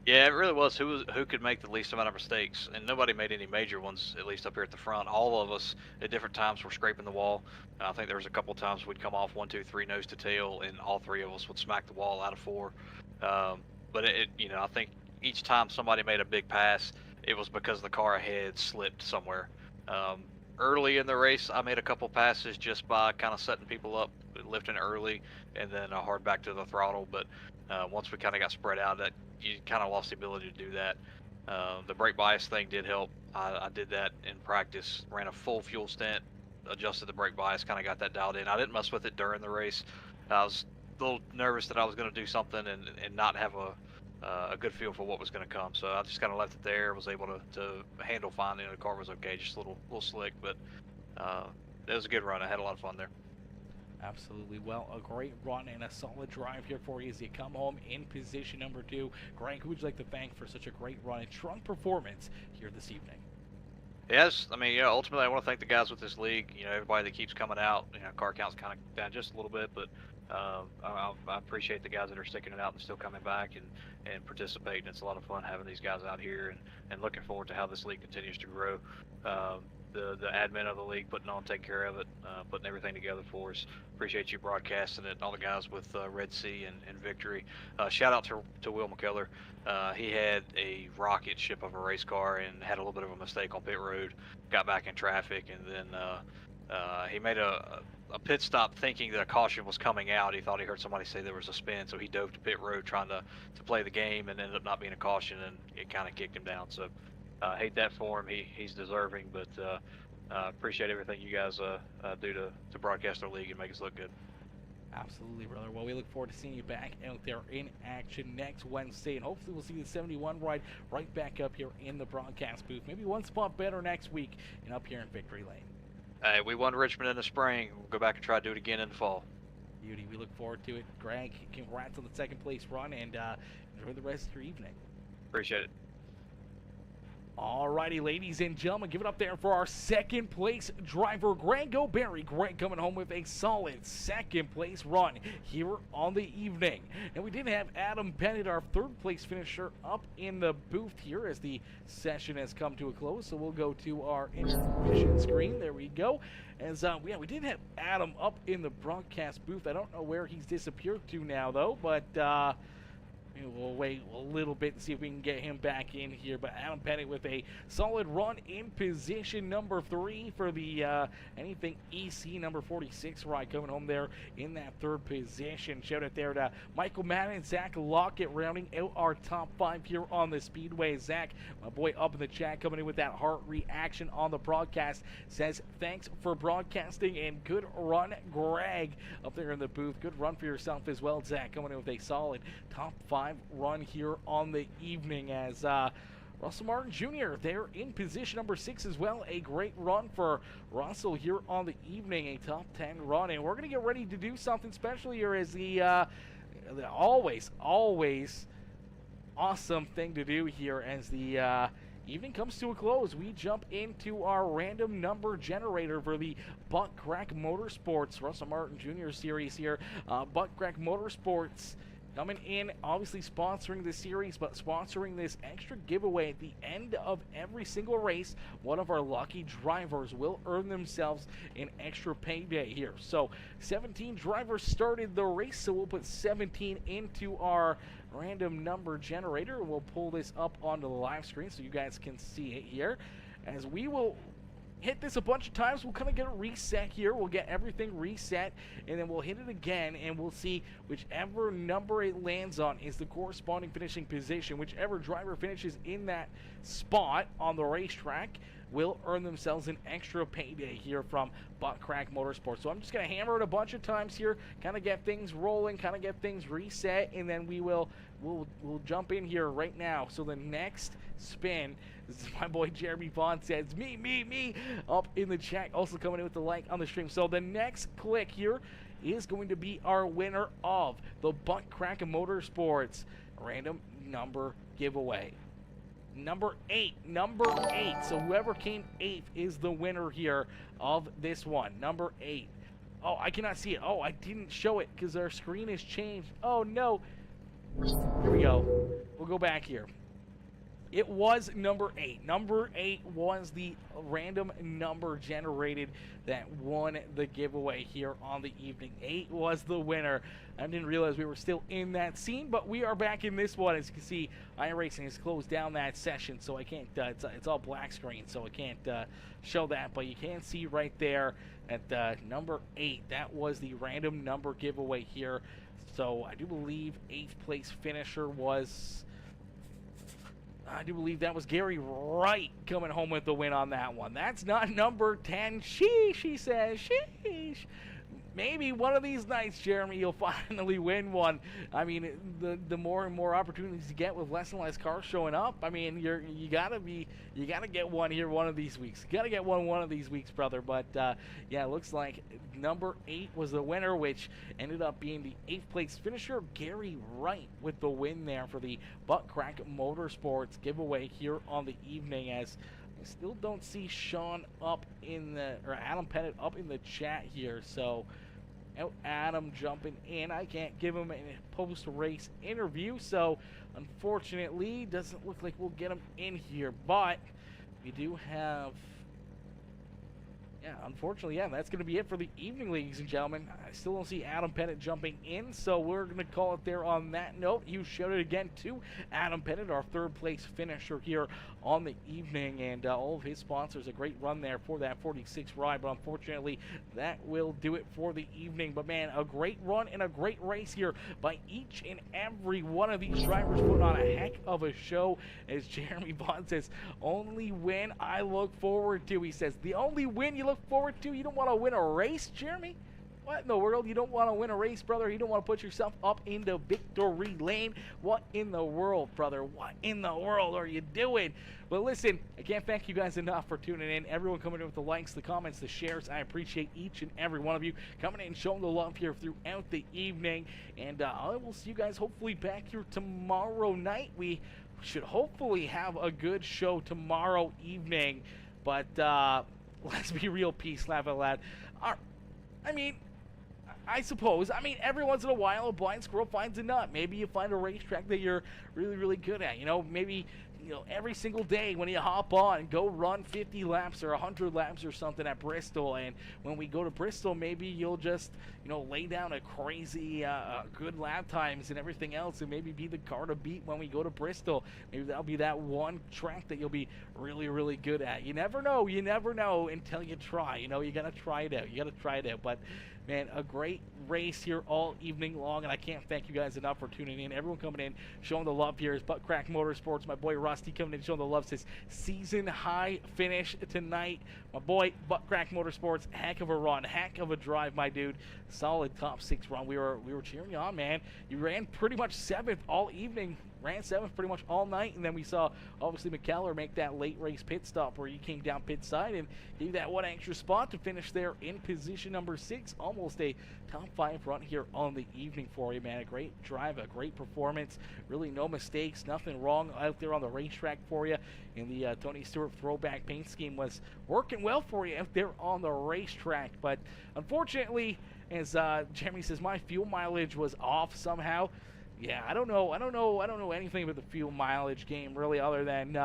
Yeah, it really was. Who could make the least amount of mistakes, and nobody made any major ones. At least up here at the front, all of us at different times were scraping the wall. I think there was a couple times we'd come off 1, 2, 3 nose to tail, and all three of us would smack the wall out of 4. But I think each time somebody made a big pass, it was because the car ahead slipped somewhere. Early in the race, I made a couple passes just by kind of setting people up, lifting early, and then a hard back to the throttle. But once we kind of got spread out, that you kind of lost the ability to do that. The brake bias thing did help. I did that in practice, ran a full fuel stint, adjusted the brake bias, kind of got that dialed in. I didn't mess with it during the race. I was a little nervous that I was going to do something and not have a good feel for what was going to come. So I just kind of left it there, was able to handle fine, and the car was okay, just a little slick, but it was a good run. I had a lot of fun there. Absolutely. Well, a great run and a solid drive here for you as you come home in position number 2. Greg, who would you like to thank for such a great run and strong performance here this evening? Yes, I mean, ultimately I want to thank the guys with this league, everybody that keeps coming out. Car count's kind of down just a little bit, but I appreciate the guys that are sticking it out and still coming back and participating. It's a lot of fun having these guys out here and looking forward to how this league continues to grow. The admin of the league taking care of it, putting everything together for us. Appreciate you broadcasting it, and all the guys with Red Sea and Victory. Shout out to Will McKellar. He had a rocket ship of a race car and had a little bit of a mistake on pit road, got back in traffic, and then he made a pit stop thinking that a caution was coming out. He thought he heard somebody say there was a spin, so he dove to pit road trying to play the game, and ended up not being a caution, and it kind of kicked him down. So hate that for him. He's deserving, but appreciate everything you guys do to broadcast our league and make us look good. Absolutely, brother. Well, we look forward to seeing you back out there in action next Wednesday, and hopefully we'll see the 71 ride right back up here in the broadcast booth. Maybe one spot better next week and up here in Victory Lane. Hey, we won Richmond in the spring. We'll go back and try to do it again in the fall. Beauty. We look forward to it. Greg, congrats on the second place run, and enjoy the rest of your evening. Appreciate it. Alrighty, ladies and gentlemen, give it up there for our second place driver, Greg O'Berry. Greg coming home with a solid second place run here on the evening. And we did have Adam Bennett, our third place finisher, up in the booth here as the session has come to a close. So we'll go to our intermission screen. There we go. As we did have Adam up in the broadcast booth. I don't know where he's disappeared to now, though, but we'll wait a little bit and see if we can get him back in here. But Adam Bennett with a solid run in position number 3 for the Anything EC number 46 ride, coming home there in that third position. Shout out there to Michael Madden and Zach Lockett rounding out our top 5 here on the Speedway. Zach, my boy up in the chat, coming in with that heart reaction on the broadcast, says thanks for broadcasting and good run, Greg, up there in the booth. Good run for yourself as well, Zach, coming in with a solid top 5 run here on the evening. As Russell Martin Jr. there in position number 6 as well. A great run for Russell here on the evening, a top 10 run. And we're going to get ready to do something special here as the always awesome thing to do here as the evening comes to a close. We jump into our random number generator for the Butt Crack Motorsports Russell Martin Jr. series here. Butt Crack Motorsports coming in, obviously sponsoring this series, but sponsoring this extra giveaway at the end of every single race. One of our lucky drivers will earn themselves an extra payday here. So 17 drivers started the race, so we'll put 17 into our random number generator. We'll pull this up onto the live screen so you guys can see it here. As we will hit this a bunch of times, we'll kind of get a reset here. We'll get everything reset, and then we'll hit it again, and we'll see whichever number it lands on is the corresponding finishing position. Whichever driver finishes in that spot on the racetrack will earn themselves an extra payday here from Butt Crack Motorsports. So I'm just going to hammer it a bunch of times here, kind of get things rolling, kind of get things reset, and then we'll jump in here right now. So the next spin, this is my boy Jeremy Vaughn says, me, up in the chat, also coming in with the like on the stream. So the next click here is going to be our winner of the Butt Crack Motorsports random number giveaway. Number 8. So whoever came 8th is the winner here of this one. Number 8. Oh, I cannot see it. Oh, I didn't show it because our screen has changed. Oh, no. Here we go. We'll go back here. It was number 8. Number 8 was the random number generated that won the giveaway here on the evening. 8 was the winner. I didn't realize we were still in that scene, but we are back in this one. As you can see, iRacing has closed down that session, so I can't, it's all black screen, so I can't show that, but you can see right there at number 8, that was the random number giveaway here. So I do believe 8th place finisher was... I do believe that was Gary Wright coming home with the win on that one. That's not number 10. Sheesh, he says. Sheesh. Maybe one of these nights, Jeremy, you'll finally win one. I mean, the more and more opportunities you get with less and less cars showing up, I mean, you gotta get one here one of these weeks. You gotta get one of these weeks, brother. But yeah, it looks like number 8 was the winner, which ended up being the 8th place finisher, Gary Wright, with the win there for the Butt Crack Motorsports giveaway here on the evening. As I still don't see Sean up in the, or Adam Pettit up in the chat here, so out Adam jumping in. I can't give him a post-race interview, so unfortunately doesn't look like we'll get him in here, but we do have... Yeah, unfortunately, yeah, that's going to be it for the evening, ladies and gentlemen. I still don't see Adam Pettit jumping in, so we're going to call it there on that note. You showed it again to Adam Pettit, our 3rd place finisher here on the evening, and all of his sponsors. A great run there for that 46 ride, but unfortunately, that will do it for the evening. But man, a great run and a great race here by each and every one of these drivers, putting on a heck of a show. As Jeremy Bond says, only win I look forward to, he says. The only win you look forward to? You don't want to win a race, Jeremy? What in the world? You don't want to win a race, brother? You don't want to put yourself up into victory lane? What in the world, brother? What in the world are you doing? But listen, I can't thank you guys enough for tuning in. Everyone coming in with the likes, the comments, the shares. I appreciate each and every one of you coming in and showing the love here throughout the evening. And I will see you guys hopefully back here tomorrow night. We should hopefully have a good show tomorrow evening. But let's be real, peace, laugh out loud. I mean, I suppose. I mean, every once in a while, a blind squirrel finds a nut. Maybe you find a racetrack that you're really, really good at. You know, maybe, you know, every single day when you hop on and go run 50 laps or 100 laps or something at Bristol, and when we go to Bristol, maybe you'll just, you know, lay down a crazy good lap times and everything else, and maybe be the car to beat when we go to Bristol. Maybe that'll be that one track that you'll be really, really good at. You never know until you try. You know, you gotta try it out. But man, a great race here all evening long, and I can't thank you guys enough for tuning in. Everyone coming in, showing the love here is Butt Crack Motorsports. My boy Rusty coming in, showing the love, says season high finish tonight. My boy Butt Crack Motorsports, heck of a run, heck of a drive, my dude. Solid top 6 run. We were cheering you on, man. You ran pretty much 7th all evening. Ran 7th pretty much all night, and then we saw obviously McKellar make that late race pit stop where you came down pit side and gave that one extra spot to finish there in position number 6. Almost a top 5 run here on the evening for you, man. A great drive, a great performance. Really no mistakes, nothing wrong out there on the racetrack for you. And the Tony Stewart throwback paint scheme was working well for you out there on the racetrack. But unfortunately, as Jeremy says, my fuel mileage was off somehow. Yeah, I don't know anything about the fuel mileage game really, other than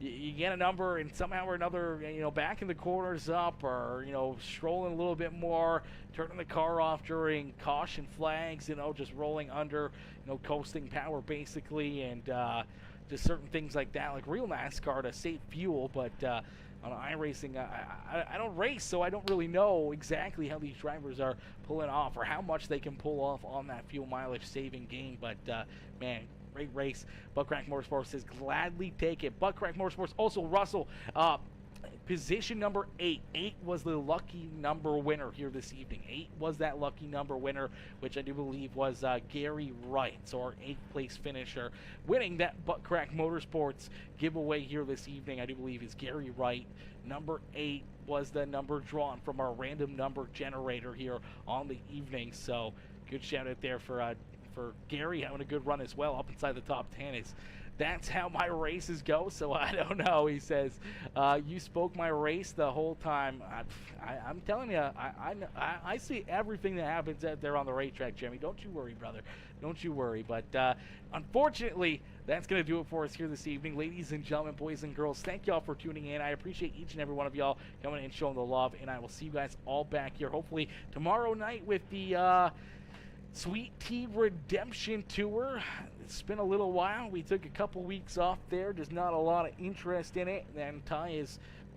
you get a number and somehow or another, you know, backing the corners up, or, you know, strolling a little bit more, turning the car off during caution flags, you know, just rolling under, you know, coasting power basically, and just certain things like that, like real NASCAR to save fuel. But on iRacing, I don't race, so I don't really know exactly how these drivers are pulling off or how much they can pull off on that fuel mileage saving game. But man, great race. Butt Crack Motorsports says gladly take it. Butt Crack Motorsports, also Russell, position number 8. 8 was the lucky number winner here this evening. 8 was that lucky number winner, which I do believe was Gary Wright, so our 8th place finisher, winning that Butt Crack Motorsports giveaway here this evening. I do believe is Gary Wright. Number 8 was the number drawn from our random number generator here on the evening. So good shout out there for Gary, having a good run as well, up inside the top 10 is that's how my races go, so I don't know. He says, you spoke my race the whole time. I'm telling you, I see everything that happens out there on the racetrack, Jimmy. Don't you worry, brother. Don't you worry. But unfortunately, that's going to do it for us here this evening. Ladies and gentlemen, boys and girls, thank y'all for tuning in. I appreciate each and every one of y'all coming and showing the love, and I will see you guys all back here hopefully tomorrow night with the Sweet Tea Redemption Tour. It's been a little while. We took a couple weeks off there. There's not a lot of interest in it. And then Ty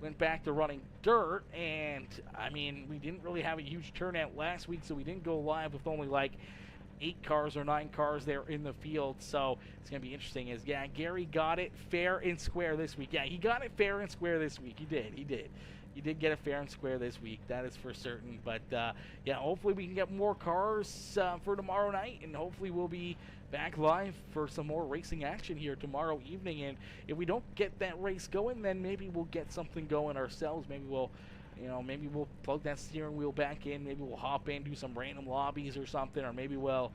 went back to running dirt, and I mean, we didn't really have a huge turnout last week, so we didn't go live with only like 8 cars or 9 cars there in the field. So it's going to be interesting. Yeah, Gary got it fair and square this week. Yeah, he got it fair and square this week. He did. You did get it fair and square this week. That is for certain. But, yeah, hopefully we can get more cars for tomorrow night, and hopefully we'll be back live for some more racing action here tomorrow evening. And if we don't get that race going, then maybe we'll get something going ourselves. Maybe we'll plug that steering wheel back in. Maybe we'll hop in, do some random lobbies or something, or maybe we'll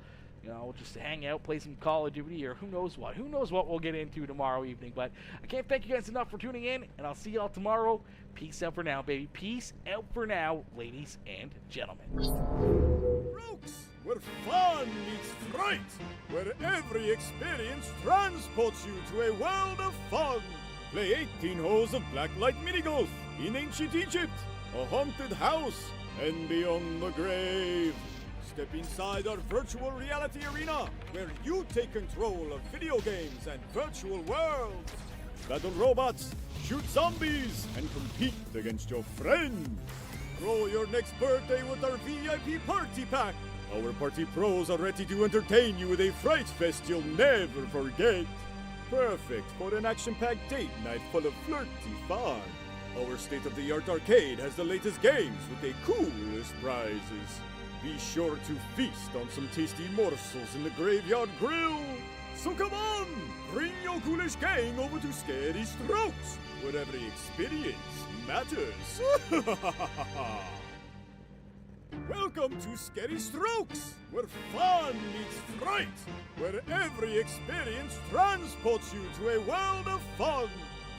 just hang out, play some Call of Duty, or who knows what. Who knows what we'll get into tomorrow evening. But I can't thank you guys enough for tuning in, and I'll see y'all tomorrow. Peace out for now, baby. Peace out for now, ladies and gentlemen. Strokes, where fun meets fright, where every experience transports you to a world of fun. Play 18 holes of blacklight minigolf in ancient Egypt, a haunted house, and beyond the grave. Step inside our virtual reality arena, where you take control of video games and virtual worlds. Battle robots, shoot zombies, and compete against your friends. Throw your next birthday with our VIP party pack. Our party pros are ready to entertain you with a fright fest you'll never forget. Perfect for an action-packed date night full of flirty fun. Our state-of-the-art arcade has the latest games with the coolest prizes. Be sure to feast on some tasty morsels in the Graveyard Grill. So come on, bring your ghoulish gang over to Scary Strokes, where every experience matters. Welcome to Scary Strokes, where fun meets fright, where every experience transports you to a world of fun.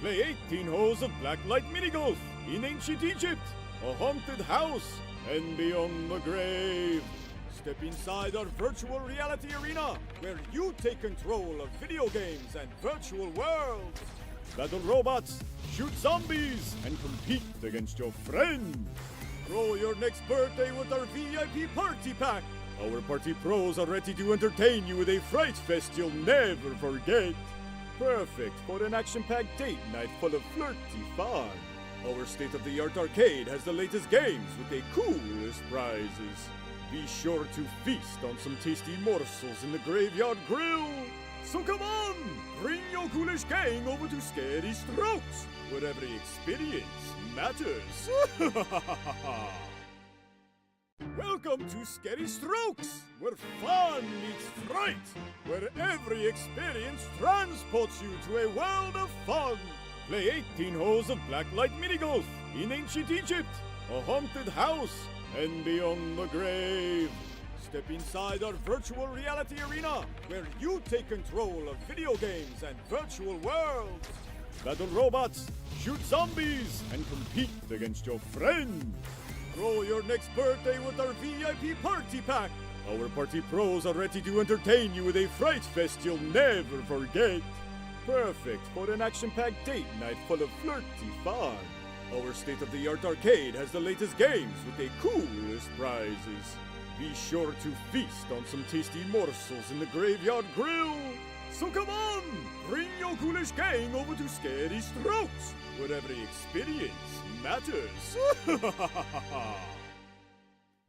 Play 18 holes of blacklight minigolf in ancient Egypt, a haunted house, and beyond the grave. Step inside our virtual reality arena, where you take control of video games and virtual worlds. Battle robots, shoot zombies, and compete against your friends. Throw your next birthday with our VIP party pack. Our party pros are ready to entertain you with a fright fest you'll never forget. Perfect for an action-packed date night full of flirty fun. Our state-of-the-art arcade has the latest games with the coolest prizes. Be sure to feast on some tasty morsels in the Graveyard Grill. So come on, bring your ghoulish gang over to Scary Strokes, where every experience matters. Welcome to Scary Strokes, where fun meets fright, where every experience transports you to a world of fun. Play 18 holes of blacklight minigolf in ancient Egypt, a haunted house, and beyond the grave. Step inside our virtual reality arena, where you take control of video games and virtual worlds. Battle robots, shoot zombies, and compete against your friends. Throw your next birthday with our VIP party pack. Our party pros are ready to entertain you with a fright fest you'll never forget. Perfect for an action-packed date night full of flirty fun. Our state-of-the-art arcade has the latest games with the coolest prizes. Be sure to feast on some tasty morsels in the Graveyard Grill. So come on, bring your ghoulish gang over to Scary Strokes, where every experience matters.